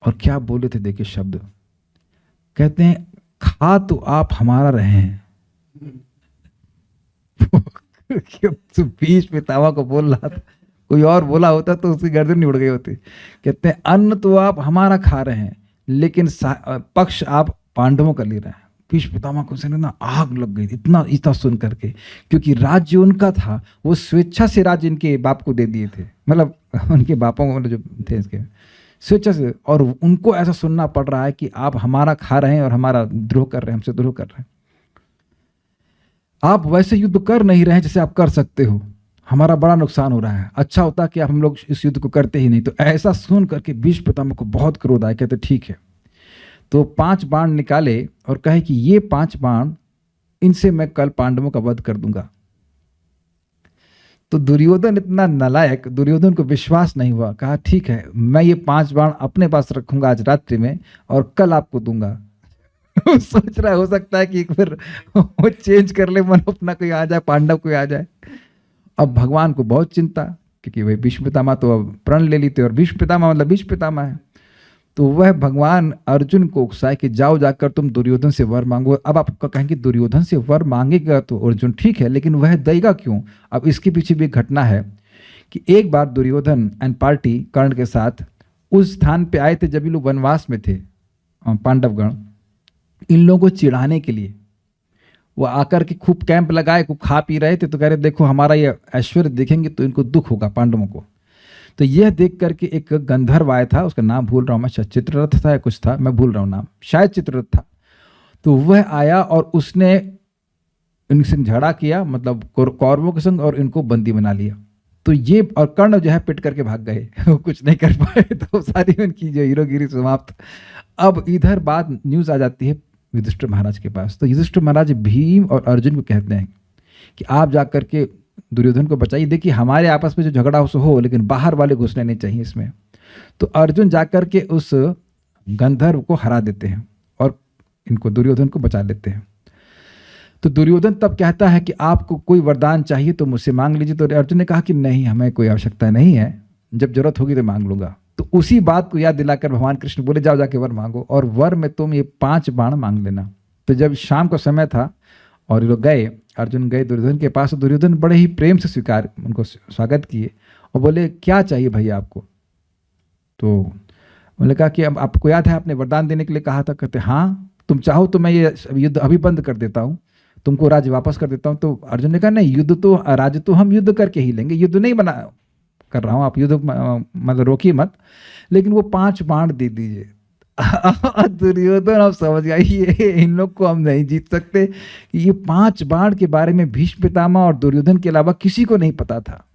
[SPEAKER 1] और क्या बोले थे देखिए शब्द, कहते हैं खा तो आप हमारा रहे हैं भीष्म पितामह को बोल रहा था, कोई और बोला होता तो उसकी गर्दन नहीं उड़ गई होती। कहते हैं अन्न तो आप हमारा खा रहे हैं लेकिन पक्ष आप पांडवों का ले रहे हैं। भीष्म पितामह को ना आग लग गई इतना सुन करके, क्योंकि राज्य उनका था, वो स्वेच्छा से राज्य इनके बाप को दे दिए थे, मतलब उनके बापों को जो थे इसके स्वेच्छा से, और उनको ऐसा सुनना पड़ रहा है कि आप हमारा खा रहे हैं और हमारा द्रोह कर रहे हैं, हमसे द्रोह कर रहे हैं। आप वैसे युद्ध कर नहीं रहे हैं जैसे आप कर सकते हो, हमारा बड़ा नुकसान हो रहा है, अच्छा होता कि आप हम लोग इस युद्ध को करते ही नहीं। तो ऐसा सुन करके भीष्म पितामह को बहुत क्रोध आया। कहते ठीक है, तो 5 बाण निकाले और कहे कि ये 5 बाण इनसे मैं कल पांडवों का वध कर दूंगा। तो दुर्योधन इतना नालायक, दुर्योधन को विश्वास नहीं हुआ, कहा ठीक है मैं ये 5 बाण अपने पास रखूंगा आज रात्रि में और कल आपको दूंगा। सोच रहा हो सकता है कि एक बार वो चेंज कर ले, मन अपना कोई आ जाए, पांडव कोई आ जाए। अब भगवान को बहुत चिंता, क्योंकि भाई भीष्म पितामह तो अब प्रण ले लेते, और भीष्म पितामह मतलब भीष्म पितामह है। तो वह भगवान अर्जुन को उकसाए कि जाओ जाकर तुम दुर्योधन से वर मांगो। अब आप कहेंगे दुर्योधन से वर मांगेगा तो अर्जुन ठीक है, लेकिन वह देगा क्यों? अब इसके पीछे भी एक घटना है कि एक बार दुर्योधन एंड पार्टी कर्ण के साथ उस स्थान पे आए थे जब ये लोग वनवास में थे, पांडवगण, इन लोगों को चिढ़ाने के लिए। वो आकर के खूब कैंप लगाए, खूब खा पी रहे थे, तो कह रहे देखो हमारा ये ऐश्वर्य देखेंगे तो इनको दुख होगा पांडवों को। तो यह देख करके एक गंधर्व आया था, उसका नाम भूल रहा हूँ मैं, शायद चित्ररथ था या कुछ था, मैं भूल रहा हूँ नाम, शायद चित्ररथ था। तो वह आया और उसने इनसे झगड़ा किया, मतलब कौरवों के संग, और इनको बंदी बना लिया। तो ये और कर्ण जो है पिट करके भाग गए, वो कुछ नहीं कर पाए, तो सारी उनकी जो हीरोगिरी समाप्त। अब इधर बात न्यूज आ जाती है युधिष्ठिर महाराज के पास। तो युधिष्ठिर महाराज भीम और अर्जुन को कहते हैं कि आप जाकर के दुर्योधन को बचाइए, देखिए हमारे आपस में जो झगड़ा हो लेकिन बाहर वाले घुसने नहीं चाहिए इसमें। तो अर्जुन जाकर के उस गंधर्व को हरा देते हैं और इनको दुर्योधन को बचा लेते हैं। तो दुर्योधन तब कहता है कि आपको कोई वरदान चाहिए तो मुझसे मांग लीजिए। तो अर्जुन ने कहा कि नहीं, हमें कोई आवश्यकता नहीं है, जब जरूरत होगी तो मांग लूंगा। तो उसी बात को याद दिलाकर भगवान कृष्ण बोले जाओ जाके वर मांगो, और वर में तुम ये 5 बाण मांग लेना। तो जब शाम का समय था और ये लोग गए, अर्जुन गए दुर्योधन के पास, दुर्योधन बड़े ही प्रेम से उनको स्वागत किए और बोले क्या चाहिए भैया आपको? तो उन्होंने कहा कि अब आपको याद है आपने वरदान देने के लिए कहा था? कहते हाँ, तुम चाहो तो मैं ये युद्ध अभी बंद कर देता हूँ, तुमको राज्य वापस कर देता हूँ। तो अर्जुन ने कहा नहीं, युद्ध तो राज्य तो हम युद्ध करके ही लेंगे, युद्ध नहीं बना कर रहा हूँ, आप युद्ध मतलब रोकिए मत, लेकिन वो 5 बाण दे दीजिए। दुर्योधन अब समझ गया ये इन लोग को हम नहीं जीत सकते। ये 5 बाण के बारे में भीष्म पितामह और दुर्योधन के अलावा किसी को नहीं पता था।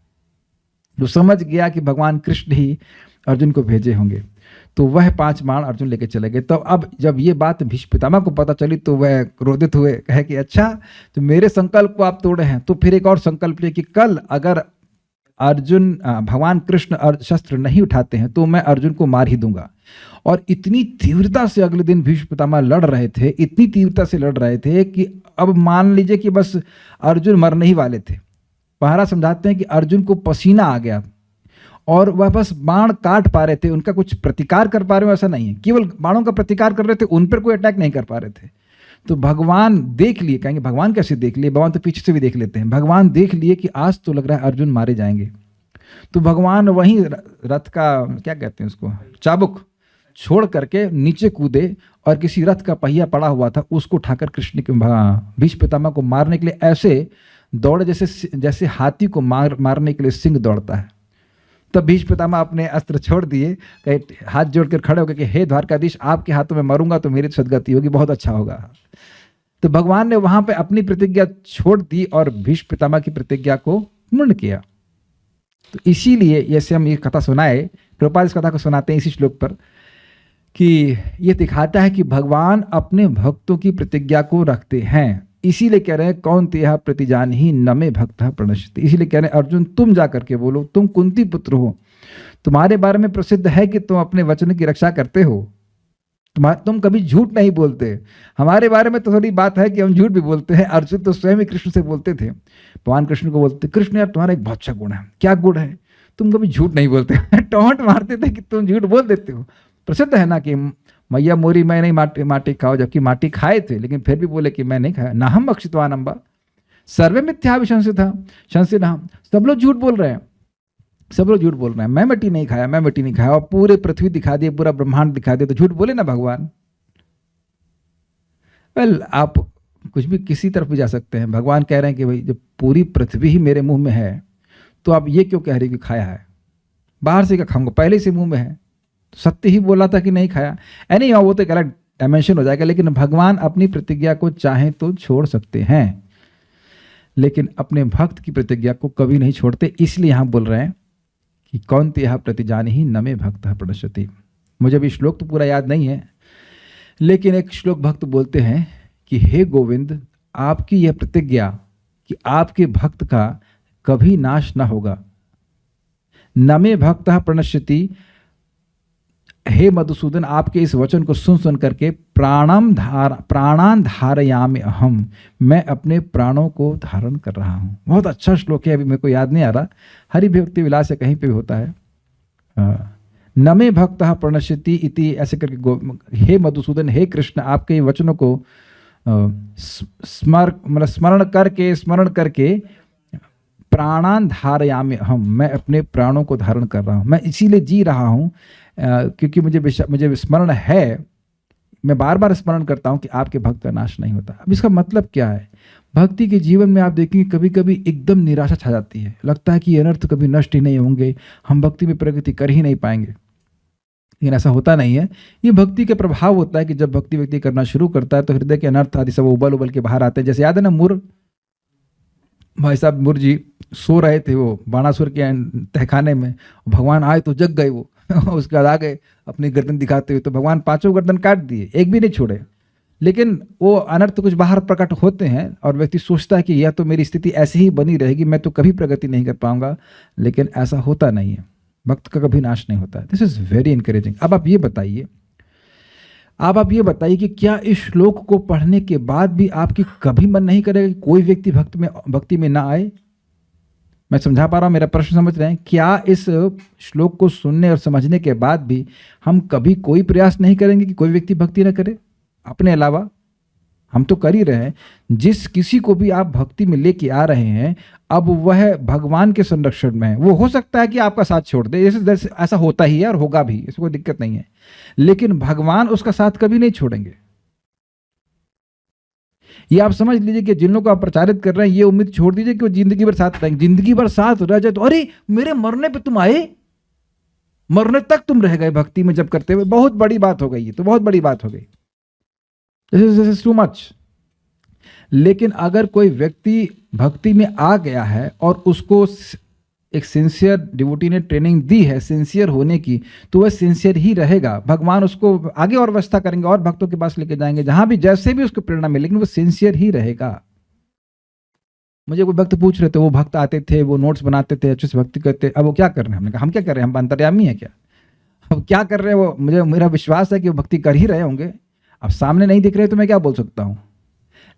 [SPEAKER 1] जो समझ गया कि भगवान कृष्ण ही अर्जुन को भेजे होंगे, तो वह 5 बाण अर्जुन लेके चले गए। तो अब जब ये बात भीष्म पितामह को पता चली तो वह क्रोधित हुए, कहे कि अच्छा तो मेरे संकल्प को आप तोड़े हैं, तो फिर एक और संकल्प लिए कि कल अगर अर्जुन भगवान कृष्ण शस्त्र नहीं उठाते हैं तो मैं अर्जुन को मार ही दूंगा। और इतनी तीव्रता से अगले दिन भीष्म पितामह लड़ रहे थे, इतनी तीव्रता से लड़ रहे थे कि अब मान लीजिए कि बस अर्जुन मरने ही वाले थे। महाराज समझाते हैं कि अर्जुन को पसीना आ गया और वह बस बाण काट पा रहे थे, उनका कुछ प्रतिकार कर पा रहे हो ऐसा नहीं है, केवल बाणों का प्रतिकार कर रहे थे, उन पर कोई अटैक नहीं कर पा रहे थे। तो भगवान देख लिए, कहेंगे भगवान कैसे देख लिए, भगवान तो पीछे से भी देख लेते हैं। भगवान देख लिए कि आज तो लग रहा है अर्जुन मारे जाएंगे, तो भगवान वहीं रथ का क्या कहते हैं उसको, चाबुक छोड़ करके नीचे कूदे और किसी रथ का पहिया पड़ा हुआ था उसको उठाकर कृष्ण के भीष्म पितामह को मारने के लिए ऐसे दौड़े जैसे हाथी को मारने के लिए सिंह दौड़ता है। तब भीष्म पितामह अपने अस्त्र छोड़ दिए, कहे हाथ जोड़कर खड़े हो गए कि हे द्वारकाधीश, आपके हाथों में मरूंगा तो मेरी सदगति होगी, बहुत अच्छा होगा। तो भगवान ने वहां पे अपनी प्रतिज्ञा छोड़ दी और भीष्म पितामह की प्रतिज्ञा को पूर्ण किया। तो इसीलिए जैसे हम ये कथा सुनाए, प्रभुपाद इस कथा को सुनाते हैं इसी श्लोक पर, कि ये दिखाता है कि भगवान अपने भक्तों की प्रतिज्ञा को रखते हैं। इसीलिए कह रहे हैं कौन्तेय प्रतिजानीहि न मे भक्तः प्रणश्यति। इसीलिए कह रहे हैं अर्जुन तुम जा करके बोलो, तुम कुंती पुत्र हो, तुम्हारे बारे में प्रसिद्ध है कि तुम अपने वचन की रक्षा करते हो, तुम कभी झूठ नहीं बोलते। हमारे बारे में तो थोड़ी बात है कि हम झूठ भी बोलते हैं। अर्जुन तो स्वयं ही कृष्ण से बोलते थे, भगवान कृष्ण को बोलते, कृष्ण यार तुम्हारा एक बहुत अच्छा गुण है। क्या गुण है? तुम कभी झूठ नहीं बोलते। टोंट मारते थे कि तुम झूठ बोल देते हो। प्रसिद्ध है ना कि मैया मोरी मैं नहीं माटी खाओ, जबकि माटी खाए थे लेकिन फिर भी बोले कि मैं नहीं खाया। ना हम अक्षितवान अम्बा सर्वे मिथ्याभिशंसित संसित, सब लोग झूठ बोल रहे हैं, सब लोग झूठ बोल रहे हैं, मैं मिट्टी नहीं खाया, मैं मिट्टी नहीं खाया, और पूरे पृथ्वी दिखा दिए, पूरा ब्रह्मांड दिखा दिए, तो झूठ बोले ना भगवान। वेल आप कुछ भी किसी तरफ भी जा सकते हैं। भगवान कह रहे हैं कि भाई जब पूरी पृथ्वी ही मेरे मुंह में है तो आप ये क्यों कह रहे कि खाया है? बाहर से क्या खाऊंगा, पहले से मुंह में है, तो सत्य ही बोला था कि नहीं खाया। नहीं वो तो एक अलग डायमेंशन हो जाएगा, लेकिन भगवान अपनी प्रतिज्ञा को चाहे तो छोड़ सकते हैं, लेकिन अपने भक्त की प्रतिज्ञा को कभी नहीं छोड़ते। इसलिए यहां बोल रहे हैं कि कौन्तेय प्रतिजानीहि न मे भक्तः प्रणश्यति। मुझे अभी श्लोक तो पूरा याद नहीं है, लेकिन एक श्लोक भक्त बोलते हैं कि हे गोविंद, आपकी यह प्रतिज्ञा कि आपके भक्त का कभी नाश ना होगा, न मे भक्तः प्रणश्यति। हे मधुसूदन, आपके इस वचन को सुन सुन करके प्राणान धारयामि अहम, मैं अपने प्राणों को धारण कर रहा हूं। बहुत अच्छा श्लोक है, अभी मेरे को याद नहीं आ रहा, हरि भक्ति विलास से कहीं पे भी होता है। न मे भक्तः प्रणश्यति इति, ऐसे करके हे मधुसूदन, हे कृष्ण, आपके वचनों को स्मरण करके प्राणान धारयामि अहम, मैं अपने प्राणों को धारण कर रहा हूं। मैं इसीलिए जी रहा हूं क्योंकि मुझे स्मरण है, मैं बार बार स्मरण करता हूं कि आपके भक्त का नाश नहीं होता। अब इसका मतलब क्या है? भक्ति के जीवन में आप देखेंगे कभी कभी एकदम निराशा छा जाती है, लगता है कि ये अनर्थ कभी नष्ट ही नहीं होंगे, हम भक्ति में प्रगति कर ही नहीं पाएंगे। लेकिन ऐसा होता नहीं है। ये भक्ति के प्रभाव होता है कि जब भक्ति व्यक्ति करना शुरू करता है तो हृदय के अनर्थ आदि सब उबल के बाहर आते हैं। जैसे याद है ना, मुर भाई साहब मुर जी सो रहे थे वो बाणासुर के तहखाने में, भगवान आए तो जग गए वो। उसके बाद आ गए अपनी गर्दन दिखाते हुए, तो भगवान 5 गर्दन काट दिए, एक भी नहीं छोड़े। लेकिन वो अनर्थ कुछ बाहर प्रकट होते हैं और व्यक्ति सोचता है कि यह तो मेरी स्थिति ऐसी ही बनी रहेगी, मैं तो कभी प्रगति नहीं कर पाऊंगा, लेकिन ऐसा होता नहीं है। भक्त का कभी नाश नहीं होता है। This is very encouraging. अब आप ये बताइए कि क्या इस श्लोक को पढ़ने के बाद भी आपकी कभी मन नहीं करेगा कि कोई व्यक्ति भक्ति में ना आए? मैं समझा पा रहा हूं, मेरा प्रश्न समझ रहे हैं? क्या इस श्लोक को सुनने और समझने के बाद भी हम कभी कोई प्रयास नहीं करेंगे कि कोई व्यक्ति भक्ति ना करे अपने अलावा? हम तो कर ही रहे हैं। जिस किसी को भी आप भक्ति में लेके आ रहे हैं, अब वह भगवान के संरक्षण में है। वो हो सकता है कि आपका साथ छोड़ दे, जैसे ऐसा होता ही है और होगा भी, इसमें कोई दिक्कत नहीं है, लेकिन भगवान उसका साथ कभी नहीं छोड़ेंगे। ये आप समझ लीजिए कि जिन लोगों को आप प्रचारित कर रहे हैं, ये उम्मीद छोड़ दीजिए कि वो जिंदगी भर साथ रहेंगे। जिंदगी भर साथ रह जाए तो अरे मेरे मरने पे तुम आए, मरने तक तुम रह गए भक्ति में जब करते हुए, बहुत बड़ी बात हो गई। ये तो बहुत बड़ी बात हो गई, दिस इज टू मच। लेकिन अगर कोई व्यक्ति भक्ति में आ गया है और उसको एक सिंसियर डिवोटी ने ट्रेनिंग दी है सिंसियर होने की, तो वह सिंसियर ही रहेगा। भगवान उसको आगे और व्यवस्था करेंगे और भक्तों के पास लेके जाएंगे, जहां भी जैसे भी उसको प्रेरणा मिले, लेकिन वो सिंसियर ही रहेगा। मुझे कोई भक्त पूछ रहे थे, वो भक्त आते थे, वो नोट्स बनाते थे, अच्छे से भक्ति करते, अब वो क्या कर रहे हैं? हमने कहा हम क्या कर रहे हैं, हम अंतर्यामी है क्या? अब क्या कर रहे हैं वो, मेरा विश्वास है कि वो भक्ति कर ही रहे होंगे। अब सामने नहीं दिख रहे तो मैं क्या बोल सकता हूँ,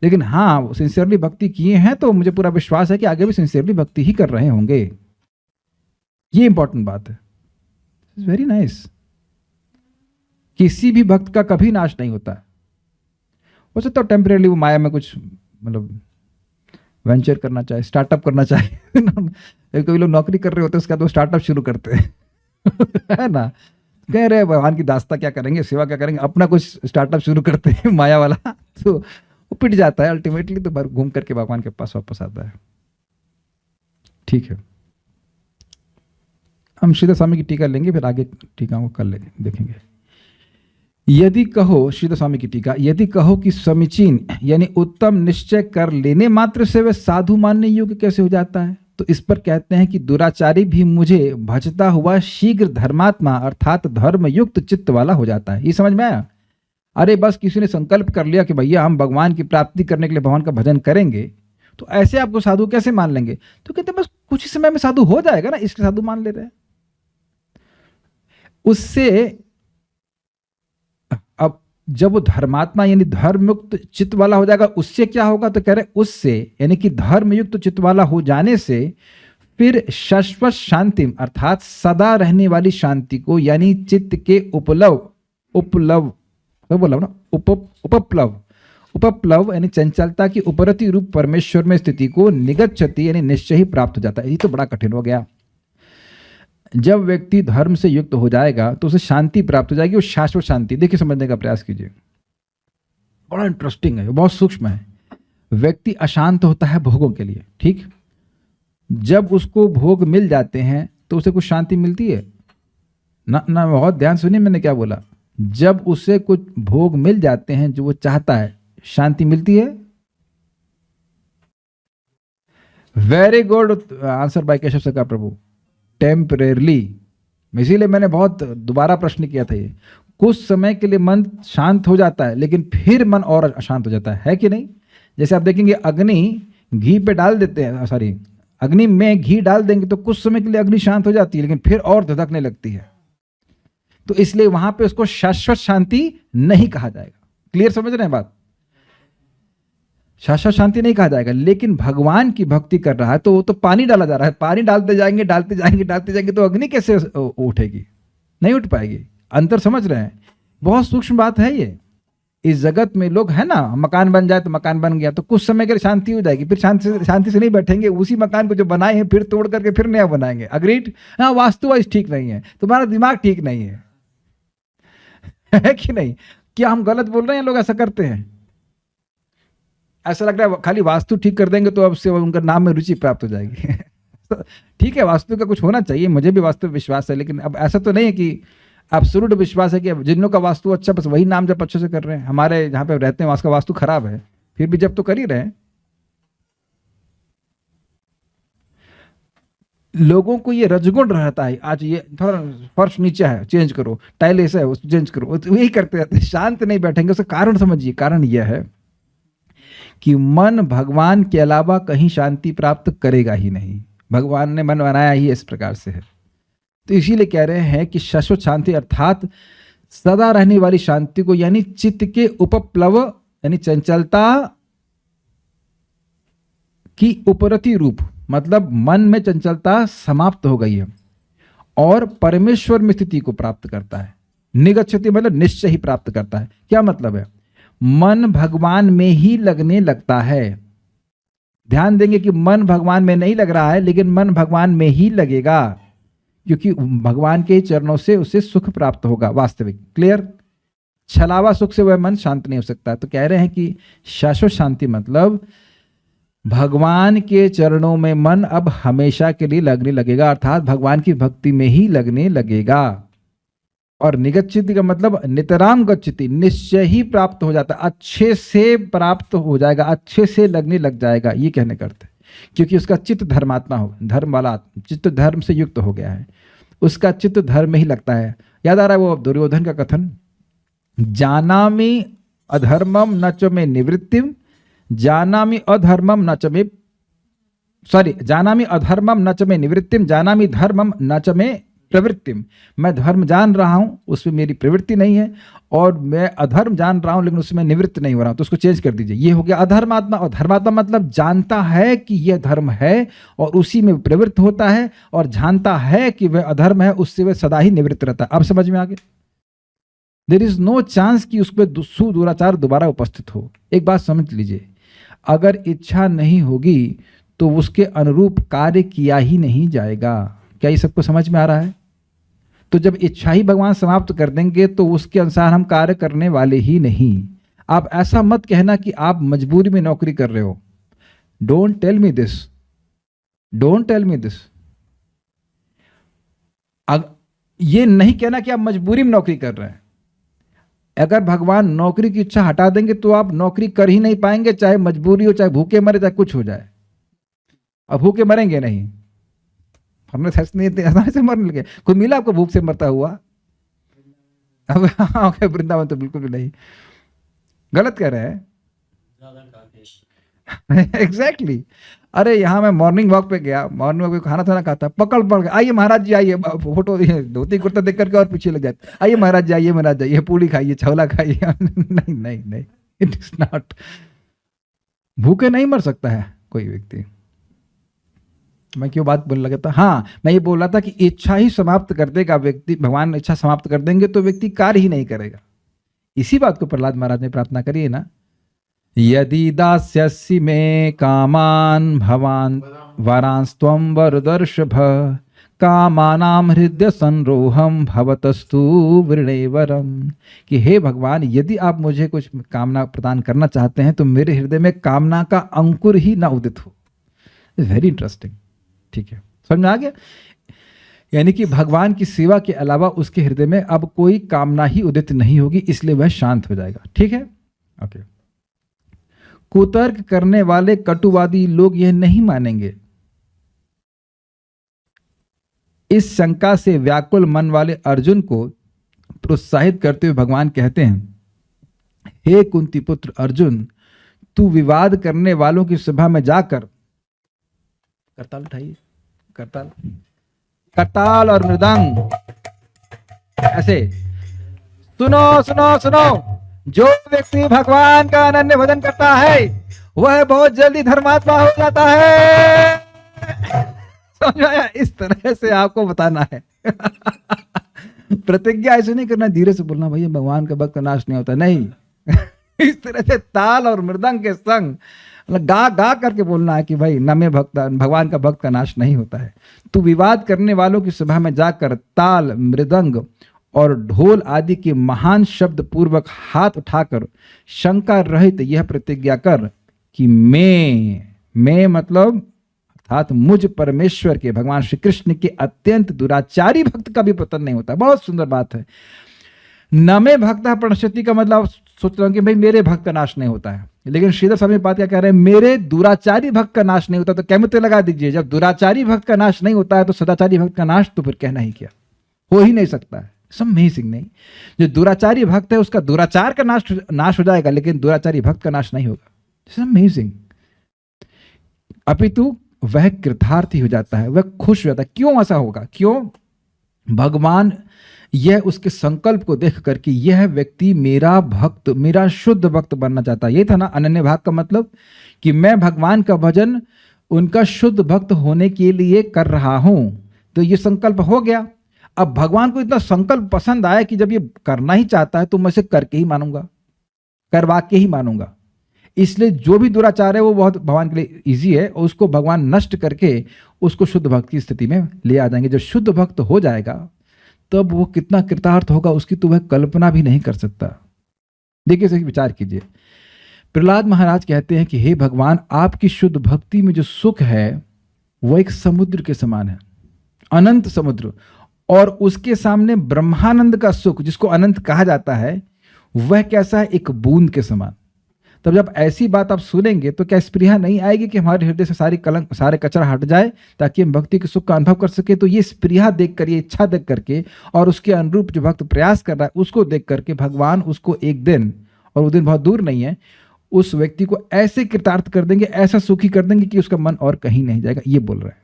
[SPEAKER 1] लेकिन हाँ वो सिंसियरली भक्ति किए हैं, तो मुझे पूरा विश्वास है कि आगे भी सिंसियरली भक्ति ही कर रहे होंगे। ये इंपॉर्टेंट बात है। Very nice. किसी भी भक्त का कभी नाश नहीं होता। हो सकता है टेम्परेली वो माया में कुछ मतलब वेंचर करना चाहे, स्टार्टअप करना चाहे कई लोग नौकरी कर रहे होते हैं, उसके बाद वो स्टार्टअप शुरू करते हैं है ना, कह रहे हैं भगवान की दास्ता क्या करेंगे, सेवा क्या करेंगे, अपना कुछ स्टार्टअप शुरू करते हैं माया वाला, तो वो पिट जाता है अल्टीमेटली, तो घूम करके भगवान के पास वापस आता है। ठीक है, हम श्रीधर स्वामी की टीका लेंगे, फिर आगे टीका को कल देखेंगे। यदि कहो, श्रीधर स्वामी की टीका, यदि कहो कि समीचीन यानी उत्तम निश्चय कर लेने मात्र से वह साधु मानने योग्य कैसे हो जाता है, तो इस पर कहते हैं कि दुराचारी भी मुझे भजता हुआ शीघ्र धर्मात्मा अर्थात धर्म युक्त चित्त वाला हो जाता है। ये समझ में आया? अरे बस किसी ने संकल्प कर लिया कि भैया हम भगवान की प्राप्ति करने के लिए भगवान का भजन करेंगे, तो ऐसे आपको साधु कैसे मान लेंगे? तो कहते बस कुछ ही समय में साधु हो जाएगा ना, इसलिए साधु मान ले रहे हैं। उससे अब जब वो धर्मात्मा यानी धर्मयुक्त चित्त वाला हो जाएगा, उससे क्या होगा? तो कह रहे उससे यानी कि धर्मयुक्त चित्त वाला हो जाने से फिर शाश्वत शांति अर्थात सदा रहने वाली शांति को यानी चित्त के उपप्लव यानी चंचलता की उपरति रूप परमेश्वर में स्थिति को निगच्छति यानी निश्चय ही प्राप्त हो जाता है। ये तो बड़ा कठिन हो गया। जब व्यक्ति धर्म से युक्त हो जाएगा तो उसे शांति प्राप्त हो जाएगी, वो शाश्वत शांति। देखिए समझने का प्रयास कीजिए, बड़ा इंटरेस्टिंग है, बहुत सूक्ष्म है। व्यक्ति अशांत होता है भोगों के लिए, ठीक? जब उसको भोग मिल जाते हैं तो उसे कुछ शांति मिलती है ना? बहुत ध्यान सुनिए मैंने क्या बोला। जब उसे कुछ भोग मिल जाते हैं जो वो चाहता है, शांति मिलती है? Very good answer by Keshav सका प्रभु। टेम्परेरली, इसीलिए मैंने बहुत दोबारा प्रश्न किया था ये। कुछ समय के लिए मन शांत हो जाता है, लेकिन फिर मन और अशांत हो जाता है कि नहीं? जैसे आप देखेंगे अग्नि घी पे डाल देते हैं, सॉरी अग्नि में घी डाल देंगे तो कुछ समय के लिए अग्नि शांत हो जाती है, लेकिन फिर और धधकने लगती है। तो इसलिए वहां पे उसको शाश्वत शांति नहीं कहा जाएगा। क्लियर समझ रहे हैं बात? शाश्वत शांति नहीं कहा जाएगा। लेकिन भगवान की भक्ति कर रहा है तो वो तो पानी डाला जा रहा है, पानी डालते जाएंगे डालते जाएंगे डालते जाएंगे, तो अग्नि कैसे उठेगी? नहीं उठ पाएगी। अंतर समझ रहे हैं? बहुत सूक्ष्म बात है ये। इस जगत में लोग है ना, मकान बन जाए तो मकान बन गया तो कुछ समय के लिए शांति हो जाएगी, फिर शांति से नहीं बैठेंगे, उसी मकान को जो बनाए हैं फिर तोड़ करके फिर नया बनाएंगे। अग्रीड? हाँ, वास्तु वाइज ठीक नहीं है, तुम्हारा दिमाग ठीक नहीं है है कि नहीं? क्या हम गलत बोल रहे हैं? लोग ऐसा करते हैं, ऐसा लग रहा है खाली वास्तु ठीक कर देंगे तो अब से उनका नाम में रुचि प्राप्त हो जाएगी ठीक है, वास्तु का कुछ होना चाहिए, मुझे भी वास्तु विश्वास है, लेकिन अब ऐसा तो नहीं है कि एब्सोल्यूट विश्वास है कि जिन लोगों का वास्तु अच्छा बस वही नाम जब अच्छे से कर रहे हैं। हमारे जहाँ पे रहते हैं वहाँ का वास्तु खराब है, फिर भी जब तो कर ही रहे हैं। लोगों को ये रजगुण रहता है, आज ये थोड़ा फर्श नीचे है चेंज करो, टाइल ऐसा है उसको चेंज करो, तो यही करते रहते हैं, शांत नहीं बैठेंगे। उसका कारण समझिए, कारण यह है कि मन भगवान के अलावा कहीं शांति प्राप्त करेगा ही नहीं। भगवान ने मन बनाया ही इस प्रकार से है। तो इसीलिए कह रहे हैं कि शाश्वत शांति अर्थात सदा रहने वाली शांति को यानी चित्त के उपप्लव यानी चंचलता की उपरति रूप, मतलब मन में चंचलता समाप्त हो गई है और परमेश्वर में स्थिति को प्राप्त करता है। निगच्छति मतलब निश्चय ही प्राप्त करता है। क्या मतलब है? मन भगवान में ही लगने लगता है। ध्यान देंगे कि मन भगवान में नहीं लग रहा है, लेकिन मन भगवान में ही लगेगा, क्योंकि भगवान के चरणों से उसे सुख प्राप्त होगा वास्तविक। क्लियर? छलावा सुख से वह मन शांत नहीं हो सकता। तो कह रहे हैं कि शाश्वत शांति मतलब भगवान के चरणों में मन अब हमेशा के लिए लगने लगेगा, अर्थात भगवान की भक्ति में ही लगने लगेगा। और निगच्छति का मतलब नितराम गच्छति, निश्चय ही प्राप्त हो जाता, अच्छे से प्राप्त हो जाएगा, अच्छे से लगने लग जाएगा, ये कहने करते, क्योंकि उसका चित्त धर्मात्मा हो, धर्म वाला चित्त धर्म से युक्त हो गया है, उसका चित्त धर्म में ही लगता है। याद आ रहा है वो दुर्योधन का कथन, जानामि अधर्मम न च मे निवृत्तिम, जानामि अधर्मम न च मे जानामि अधर्मम न च मे निवृत्तिम, जानामि धर्मम न च मे प्रवृत्तिम। मैं धर्म जान रहा हूं, उसमें मेरी प्रवृत्ति नहीं है, और मैं अधर्म जान रहा हूं लेकिन उसमें निवृत्त नहीं हो रहा हूं। तो उसको चेंज कर दीजिए, ये हो गया अधर्मात्मा। और धर्मात्मा मतलब जानता है कि यह धर्म है और उसी में प्रवृत्त होता है, और जानता है कि वह अधर्म है, उससे वह सदा ही निवृत्त रहता है। अब समझ में आ गया? देयर इज नो चांस कि उसमें सुदुराचार दोबारा उपस्थित हो। एक बात समझ लीजिए, अगर इच्छा नहीं होगी तो उसके अनुरूप कार्य किया ही नहीं जाएगा। क्या ये सबको समझ में आ रहा है? तो जब इच्छा ही भगवान समाप्त कर देंगे तो उसके अनुसार हम कार्य करने वाले ही नहीं। आप ऐसा मत कहना कि आप मजबूरी में नौकरी कर रहे हो। Don't tell me this, don't tell me this. ये नहीं कहना कि आप मजबूरी में नौकरी कर रहे हैं। अगर भगवान नौकरी की इच्छा हटा देंगे तो आप नौकरी कर ही नहीं पाएंगे, चाहे मजबूरी हो, चाहे भूखे मरे, चाहे कुछ हो जाए। अब भूखे मरेंगे नहीं, हमने से मरने लगे। कोई मिला आपको भूख से मरता हुआ? अब हाँ, वृंदावन तो बिल्कुल भी नहीं, गलत कह रहे हैं। एग्जैक्टली अरे यहाँ मैं मॉर्निंग वॉक पे गया, मॉर्निंग वॉक पे खाना थाना खाता, पकड़ पड़ गया, आइए महाराज जी आइए, फोटो धोती कुर्ता देख करके और पीछे लग जाते, आइए महाराज जी आइए, महाराज जाइए, पूड़ी खाइए, छोला खाइए। नहीं नहीं नहीं, इट इज नॉट। भूखे नहीं मर सकता है कोई व्यक्ति। मैं क्यों बात बोलने लगा था? हाँ, मैं ये बोल रहा था कि इच्छा ही समाप्त कर देगा व्यक्ति, भगवान इच्छा समाप्त कर देंगे तो व्यक्ति कार्य ही नहीं करेगा। इसी बात को प्रहलाद महाराज ने प्रार्थना करी है ना, यदि दास्यसि मे कामान भवान वरांस्त्वं वरदर्शभ, कामानां हृदय संरोहम भवतस्तु वृणेवरम। कि हे भगवान, यदि आप मुझे कुछ कामना प्रदान करना चाहते हैं तो मेरे हृदय में कामना का अंकुर ही ना उदित हो। Very interesting. ठीक है, समझ में आ गया? यानी कि भगवान की सेवा के अलावा उसके हृदय में अब कोई कामना ही उदित नहीं होगी, इसलिए वह शांत हो जाएगा। ठीक है, ओके। कुतर्क करने वाले कटुवादी लोग यह नहीं मानेंगे। इस शंका से व्याकुल मन वाले अर्जुन को प्रोत्साहित करते हुए भगवान कहते हैं, हे कुंती पुत्र अर्जुन, तू विवाद करने वालों की सभा में जाकर, करताल उठाइए, करताल, करताल और मृदंग, ऐसे सुनो सुनो सुनो, जो व्यक्ति भगवान का अनन्य भजन करता है वह बहुत जल्दी धर्मात्मा हो जाता है। समझ में आया? इस तरह से आपको बताना है। प्रतिज्ञा ऐसे नहीं करना, धीरे से बोलना, भैया भगवान का भक्त का नाश नहीं होता, नहीं। इस तरह से ताल और मृदंग के संग गा गा करके बोलना है कि भाई न में भक्त, भगवान का भक्त का नाश नहीं होता है। तू विवाद करने वालों की सभा में जाकर ताल, मृदंग और ढोल आदि के महान शब्द पूर्वक हाथ उठाकर शंका रहित यह प्रतिज्ञा कर कि मैं मतलब अर्थात मुझ परमेश्वर के, भगवान श्री कृष्ण के अत्यंत दुराचारी भक्त का भी पतन नहीं होता। बहुत सुंदर बात है। न में भक्त प्रणश्यति का मतलब सोच रहा हूं कि भाई मेरे भक्त का नाश नहीं होता है, लेकिन श्रीधर स्वामी बात क्या कह रहे हैं, मेरे दुराचारी भक्त का नाश नहीं होता। तो कहते लगा दीजिए, जब दुराचारी भक्त का नाश नहीं होता है तो सदाचारी भक्त का नाश तो फिर कहना ही क्या, हो ही नहीं सकता है। अमेजिंग नहीं, जो दुराचारी भक्त है उसका दुराचार का नाश हो जाएगा, लेकिन दुराचारी भक्त का नाश नहीं होगा। अमेजिंग। अपितु वह कृतार्थ ही हो जाता है, वह खुश हो जाता है। क्यों ऐसा होगा? क्यों? भगवान यह उसके संकल्प को देख करके यह व्यक्ति मेरा भक्त, मेरा शुद्ध भक्त बनना चाहता है। ये था ना अनन्य भाग का मतलब, कि मैं भगवान का भजन उनका शुद्ध भक्त होने के लिए कर रहा हूं। तो ये संकल्प हो गया। अब भगवान को इतना संकल्प पसंद आया कि जब ये करना ही चाहता है तो मैं इसे करके ही मानूंगा। करवा के ही मानूंगा। इसलिए जो भी दुराचार है वो बहुत भगवान के लिए इजी है, और उसको भगवान नष्ट करके उसको शुद्ध भक्त की स्थिति में ले आ जाएंगे। जब शुद्ध भक्त हो जाएगा तब वो कितना कृतार्थ होगा उसकी तो वह कल्पना भी नहीं कर सकता। देखिए इसे विचार कीजिए। प्रहलाद महाराज कहते हैं कि हे भगवान, आपकी शुद्ध भक्ति में जो सुख है वो एक समुद्र के समान है, अनंत समुद्र, और उसके सामने ब्रह्मानंद का सुख जिसको अनंत कहा जाता है वह कैसा है, एक बूंद के समान। तब जब ऐसी बात आप सुनेंगे तो क्या स्पृहा नहीं आएगी कि हमारे हृदय से सारी कलंक, सारे कचरा हट जाए ताकि हम भक्ति के सुख का अनुभव कर सके? तो ये स्पृहा देख कर, ये इच्छा देख करके, और उसके अनुरूप जो भक्त प्रयास कर रहा है उसको देख करके भगवान उसको एक दिन, और वो दिन बहुत दूर नहीं है, उस व्यक्ति को ऐसे कृतार्थ कर देंगे, ऐसा सुखी कर देंगे कि उसका मन और कहीं नहीं जाएगा। ये बोल रहे हैं।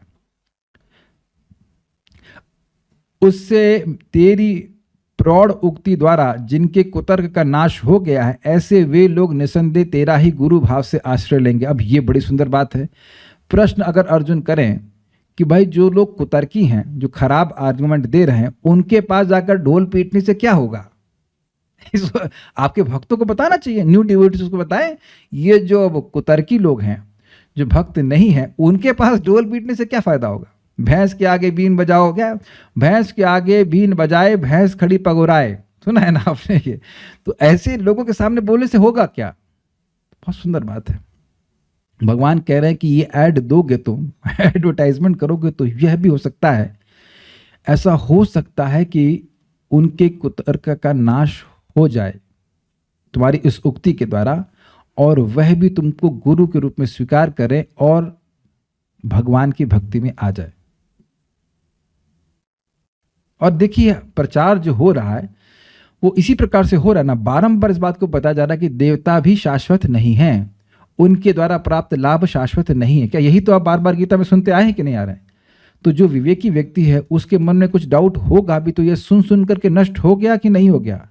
[SPEAKER 1] उससे तेरी प्रौढ़ उक्ति द्वारा जिनके कुतर्क का नाश हो गया है, ऐसे वे लोग निसंदेह तेरा ही गुरु भाव से आश्रय लेंगे। अब ये बड़ी सुंदर बात है। प्रश्न अगर अर्जुन करें कि भाई जो लोग कुतर्की हैं, जो खराब आर्गुमेंट दे रहे हैं, उनके पास जाकर ढोल पीटने से क्या होगा? आपके भक्तों को बताना चाहिए, न्यू डिवोटीज को बताएं। ये जो कुतर्की लोग हैं, जो भक्त नहीं है, उनके पास ढोल पीटने से क्या फायदा होगा? भैंस के आगे बीन बजाओ, क्या भैंस के आगे बीन बजाए भैंस खड़ी पगुराए, सुना है ना आपने ये? तो ऐसे लोगों के सामने बोलने से होगा क्या? बहुत सुंदर बात है। भगवान कह रहे हैं कि ये ऐड दोगे तुम, एडवर्टाइजमेंट करोगे तो यह भी हो सकता है, ऐसा हो सकता है कि उनके कुतर्क का नाश हो जाए तुम्हारी इस उक्ति के द्वारा, और वह भी तुमको गुरु के रूप में स्वीकार करे और भगवान की भक्ति में आ जाए। और देखिए प्रचार जो हो रहा है वो इसी प्रकार से हो रहा है ना। बारंबार इस बात को बताया जा रहा है कि देवता भी शाश्वत नहीं हैं, उनके द्वारा प्राप्त लाभ शाश्वत नहीं है। क्या यही तो आप बार बार गीता में सुनते आए हैं कि नहीं आ रहे हैं? तो जो विवेकी व्यक्ति है उसके मन में कुछ डाउट होगा भी, तो ये सुन सुन करके नष्ट हो गया कि नहीं हो गया?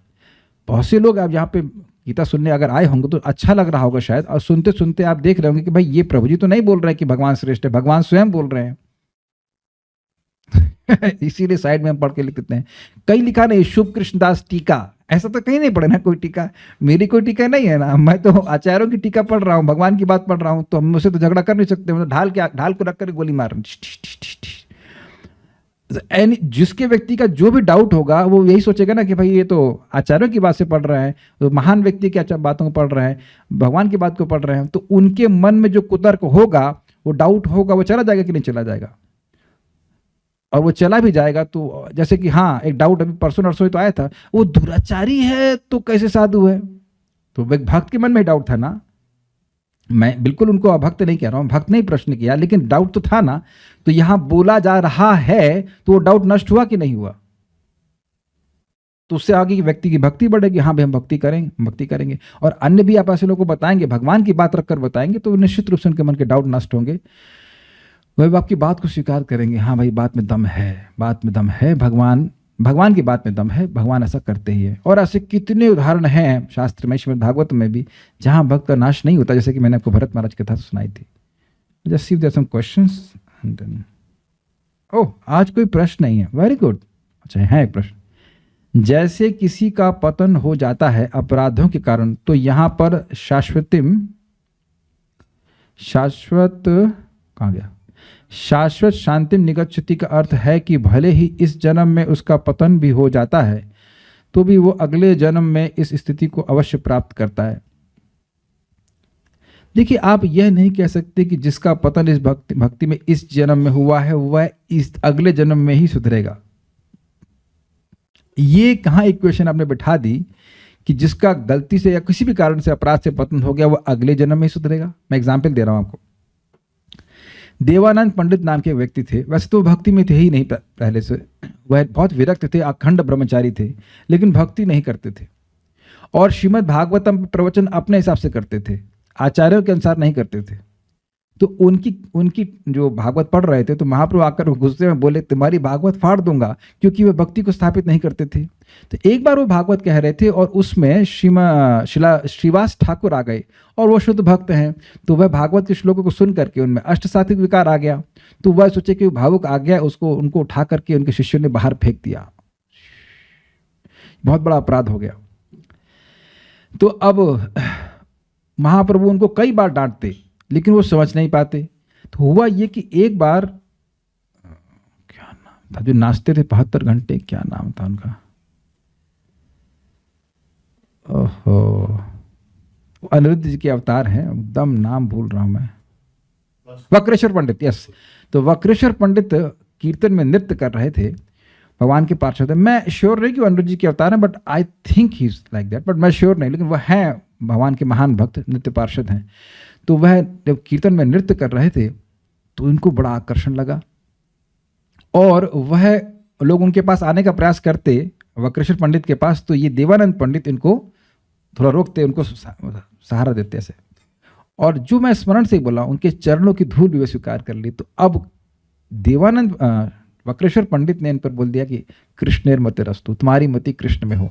[SPEAKER 1] बहुत से लोग आप यहाँ पे गीता सुनने अगर आए होंगे तो अच्छा लग रहा होगा शायद, और सुनते सुनते आप देख रहे होंगे कि भाई ये प्रभु जी तो नहीं बोल रहे हैं कि भगवान श्रेष्ठ है, भगवान स्वयं बोल रहे हैं। इसीलिए साइड में हम पढ़ के लिख देते हैं। कहीं लिखा नहीं शुभ कृष्णदास टीका, ऐसा तो कहीं नहीं पढ़े ना कोई टीका। मेरी कोई टीका नहीं है ना, मैं तो आचार्यों की टीका पढ़ रहा हूँ, भगवान की बात पढ़ रहा हूँ, तो हम उससे तो झगड़ा कर नहीं सकते। मतलब ढाल को रख कर गोली मार। जिसके व्यक्ति का जो भी डाउट होगा वो यही सोचेगा ना कि भाई ये तो आचार्यों की बात से पढ़ रहे हैं, तो महान व्यक्ति की बातों को पढ़ रहे हैं, भगवान की बात को पढ़ रहे हैं, तो उनके मन में जो कुतर्क होगा, वो डाउट होगा, वो चला जाएगा कि नहीं चला जाएगा? और वो चला भी जाएगा तो जैसे कि हाँ, एक डाउट अभी परसों नरसों तो आया था, वो दुराचारी है तो कैसे साधु है? तो एक भक्त के मन में डाउट था ना। मैं बिल्कुल उनको अभक्त नहीं कह रहा हूं, भक्त ने ही प्रश्न किया, लेकिन डाउट तो था ना। तो यहां बोला जा रहा है तो वो डाउट नष्ट हुआ कि नहीं हुआ? तो उससे आगे की व्यक्ति की भक्ति बढ़ेगी। हाँ भाई हम भक्ति करेंगे, और अन्य भी आप ऐसे लोगों को बताएंगे, भगवान की बात रखकर बताएंगे, तो निश्चित रूप से उनके मन के डाउट नष्ट होंगे। वह आपकी बात को स्वीकार करेंगे, हाँ भाई बात में दम है, भगवान की बात में दम है, भगवान ऐसा करते ही है। और ऐसे कितने उदाहरण हैं शास्त्र में, श्रीमद् भागवत में भी, जहां भक्त का नाश नहीं होता, जैसे कि मैंने आपको भरत महाराज की कथा सुनाई थी। Just see there some questions and then oh, आज कोई प्रश्न नहीं है, वेरी गुड। अच्छा है एक प्रश्न। जैसे किसी का पतन हो जाता है अपराधों के कारण, तो यहां पर शाश्वत शांतिम निगच्छति का अर्थ है कि भले ही इस जन्म में उसका पतन भी हो जाता है तो भी वो अगले जन्म में इस स्थिति को अवश्य प्राप्त करता है। देखिए आप यह नहीं कह सकते कि जिसका पतन इस भक्ति में इस जन्म में हुआ है वह इस अगले जन्म में ही सुधरेगा। ये कहां इक्वेशन आपने बिठा दी कि जिसका गलती से या किसी भी कारण से अपराध से पतन हो गया वह अगले जन्म में ही सुधरेगा? मैं एग्जाम्पल दे रहा हूं आपको। देवानंद पंडित नाम के व्यक्ति थे, वैसे तो भक्ति में थे ही नहीं पहले से, वह बहुत विरक्त थे, अखंड ब्रह्मचारी थे, लेकिन भक्ति नहीं करते थे, और श्रीमद् भागवतम प्रवचन अपने हिसाब से करते थे, आचार्यों के अनुसार नहीं करते थे। तो उनकी जो भागवत पढ़ रहे थे तो महाप्रभु आकर गुस्से में बोले तुम्हारी भागवत फाड़ दूंगा, क्योंकि वे भक्ति को स्थापित नहीं करते थे। तो एक बार वो भागवत कह रहे थे और उसमें श्रीवास ठाकुर आ गए और वो शुद्ध भक्त हैं, तो वह भागवत के श्लोकों को सुन करके उनमें अष्ट सात्विक विकार आ गया। तो वह सोचे कि भावुक आ गया, उनको उठा करके उनके शिष्यों ने बाहर फेंक दिया। बहुत बड़ा अपराध हो गया। तो अब महाप्रभु उनको कई बार डांटते, लेकिन वो समझ नहीं पाते। तो हुआ ये कि एक बार, क्या नाम था जो नाचते थे 72 घंटे, क्या नाम था उनका, ओहो, अनिरुद्ध जी के अवतार हैं, एकदम नाम भूल रहा हूं मैं, वक्रेश्वर पंडित, यस। तो वक्रेश्वर पंडित कीर्तन में नृत्य कर रहे थे, भगवान के पार्षद है। मैं श्योर नहीं कि वो अनिरुद्ध जी के अवतार हैं, but I think he is like that, but मैं श्योर नहीं, लेकिन वह हैं भगवान के महान भक्त, नृत्य पार्षद हैं। तो वह जब कीर्तन में नृत्य कर रहे थे तो इनको बड़ा आकर्षण लगा, और वह लोग उनके पास आने का प्रयास करते वक्रेश्वर पंडित के पास, तो ये देवानंद पंडित इनको थोड़ा रोकते, उनको सहारा देते ऐसे। और जो मैं स्मरण से बोला, उनके चरणों की धूल भी वे स्वीकार कर ली। तो अब देवानंद वक्रेश्वर पंडित ने इन पर बोल दिया कि कृष्णेर मते रस्तु, तुम्हारी मति कृष्ण में हो।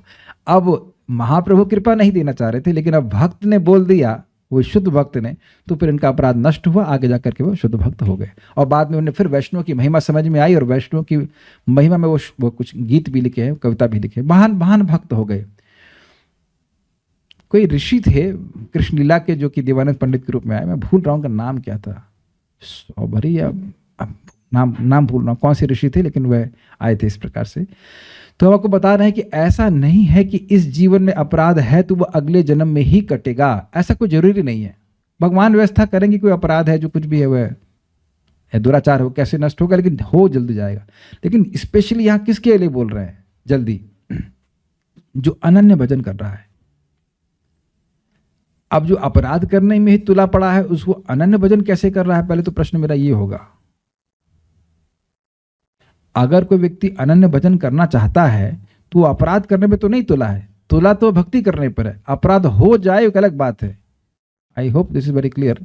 [SPEAKER 1] अब महाप्रभु कृपा नहीं देना चाह रहे थे, लेकिन अब भक्त ने बोल दिया, वो शुद्ध भक्त ने, तो फिर इनका अपराध नष्ट हुआ, आगे जाकर के वो शुद्ध भक्त हो गए। और बाद में उन्हें फिर वैष्णव की महिमा समझ में आई, और वैष्णव की महिमा में वो कुछ गीत भी लिखे हैं, कविता भी लिखे, महान महान भक्त हो गए। कोई ऋषि थे कृष्ण लीला के, जो कि देवानंद पंडित के रूप में आए, मैं भूल रहा हूँ उनका नाम क्या था, सौभरी या नाम भूल रहा हूँ कौन से ऋषि थे, लेकिन वह आए थे इस प्रकार से। तो हम आपको बता रहे हैं कि ऐसा नहीं है कि इस जीवन में अपराध है तो वह अगले जन्म में ही कटेगा, ऐसा कोई जरूरी नहीं है। भगवान व्यवस्था करेंगे, कोई अपराध है जो कुछ भी है वह दुराचार हो कैसे नष्ट होगा, लेकिन हो जल्दी जाएगा। लेकिन स्पेशली यहाँ किसके लिए बोल रहे हैं जल्दी, जो अनन्य भजन कर रहा है। अब जो अपराध करने में ही तुला पड़ा है, उसको अनन्य भजन कैसे कर रहा है, पहले तो प्रश्न मेरा ये होगा। अगर कोई व्यक्ति अनन्य भजन करना चाहता है तो वो अपराध करने में तो नहीं तुला है, तुला तो भक्ति करने पर है। अपराध हो जाए एक अलग बात है। I hope this is very clear.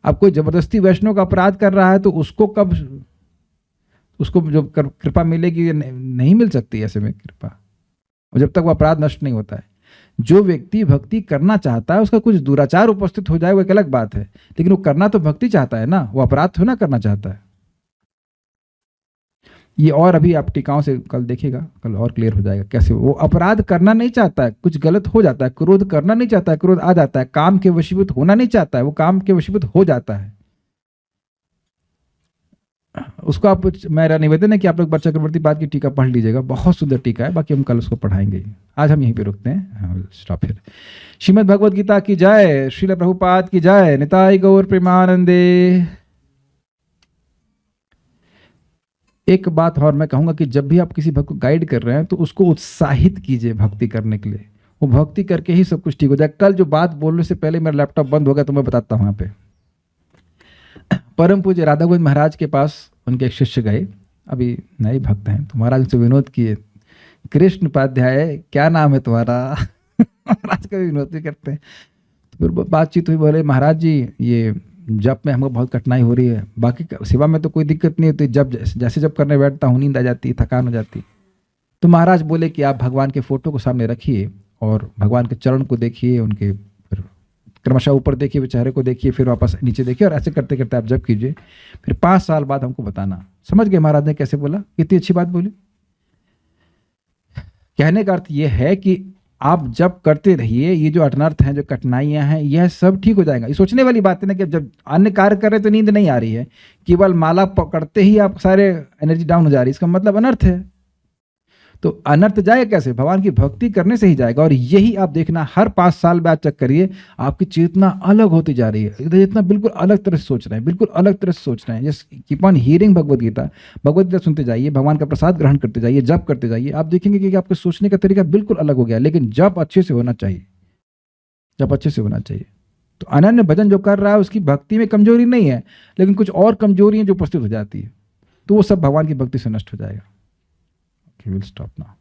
[SPEAKER 1] अब कोई जबरदस्ती वैष्णव का अपराध कर रहा है तो उसको कब, उसको जो कृपा मिलेगी, नहीं मिल सकती ऐसे में कृपा, और जब तक वो अपराध नष्ट नहीं होता है। जो व्यक्ति भक्ति करना चाहता है, उसका कुछ दुराचार उपस्थित हो जाए वो एक अलग बात है, लेकिन वो करना तो भक्ति चाहता है ना, वो अपराध थोड़ा ना करना चाहता है। ये और अभी आप टीकाओं से कल देखिएगा, कल और क्लियर हो जाएगा कैसे वो अपराध करना नहीं चाहता है, कुछ गलत हो जाता है, क्रोध करना नहीं चाहता है, क्रोध आ जाता है, काम के वशीभूत होना नहीं चाहता है, वो काम के वशीभूत हो जाता है। उसको आप, मेरा निवेदन है कि आप लोग बच्चा चक्रवर्ती पाद की टीका पढ़ लीजिएगा, बहुत सुंदर टीका है, बाकी हम कल उसको पढ़ाएंगे। आज हम यहीं पे रुकते हैं, स्टॉप हियर। श्रीमद् भगवद गीता की जय, श्रील प्रभुपाद की जय, निताई गौर प्रेमानंदे। एक बात और मैं कहूंगा कि जब भी आप किसी भक्त को गाइड कर रहे हैं तो उसको उत्साहित कीजिए भक्ति करने के लिए, वो भक्ति करके ही सब कुछ ठीक हो जाए। कल जो बात बोलने से पहले मेरा लैपटॉप बंद हो गया, तो मैं बताता हूँ। यहाँ पे परम पूज्य राधा गोविंद महाराज के पास उनके एक शिष्य गए, अभी नए भक्त हैं, तो महाराज उनसे विनोद किए, कृष्ण उपाध्याय क्या नाम है तुम्हारा? महाराज का विनोद भी करते हैं। तो फिर बातचीत हुई, बोले महाराज जी ये जब में हमको बहुत कठिनाई हो रही है, बाकी सेवा में तो कोई दिक्कत नहीं होती, जब जैसे जब करने बैठता हूँ नींद आ जाती, थकान हो जाती। तो महाराज बोले कि आप भगवान के फोटो को सामने रखिए और भगवान के चरण को देखिए, उनके फिर क्रमशः ऊपर देखिए, चेहरे को देखिए, फिर वापस नीचे देखिए, और ऐसे करते करते आप जब कीजिए, फिर 5 साल बाद हमको बताना। समझ गए महाराज ने कैसे बोला, कितनी अच्छी बात बोली। कहने का अर्थ यह है कि आप जब करते रहिए, ये जो अनर्थ हैं, जो कठिनाइयां हैं, यह सब ठीक हो जाएगा। ये सोचने वाली बात है ना कि जब अन्य कार्य कर रहे तो नींद नहीं आ रही है, केवल माला पकड़ते ही आप सारे एनर्जी डाउन हो जा रही है, इसका मतलब अनर्थ है। तो अनर्थ जाएगा कैसे? भगवान की भक्ति करने से ही जाएगा। और यही आप देखना, हर 5 साल बाद चेक करिए, आपकी चेतना अलग होती जा रही है, चेतना बिल्कुल अलग तरह से सोच रहे हैं, बिल्कुल अलग तरह से सोच रहे हैं। Just keep on hearing Bhagavad Gita, Bhagavad Gita सुनते जाइए, भगवान का प्रसाद ग्रहण करते जाइए, जप करते जाइए, आप देखेंगे कि आपके सोचने का तरीका बिल्कुल अलग हो गया। लेकिन जप अच्छे से होना चाहिए, जप अच्छे से होना चाहिए। तो अनन्य भजन जो कर रहा है उसकी भक्ति में कमजोरी नहीं है, लेकिन कुछ और कमजोरियां जो उपस्थित हो जाती है, तो वो सब भगवान की भक्ति से नष्ट हो जाएगा। Okay, we'll stop now.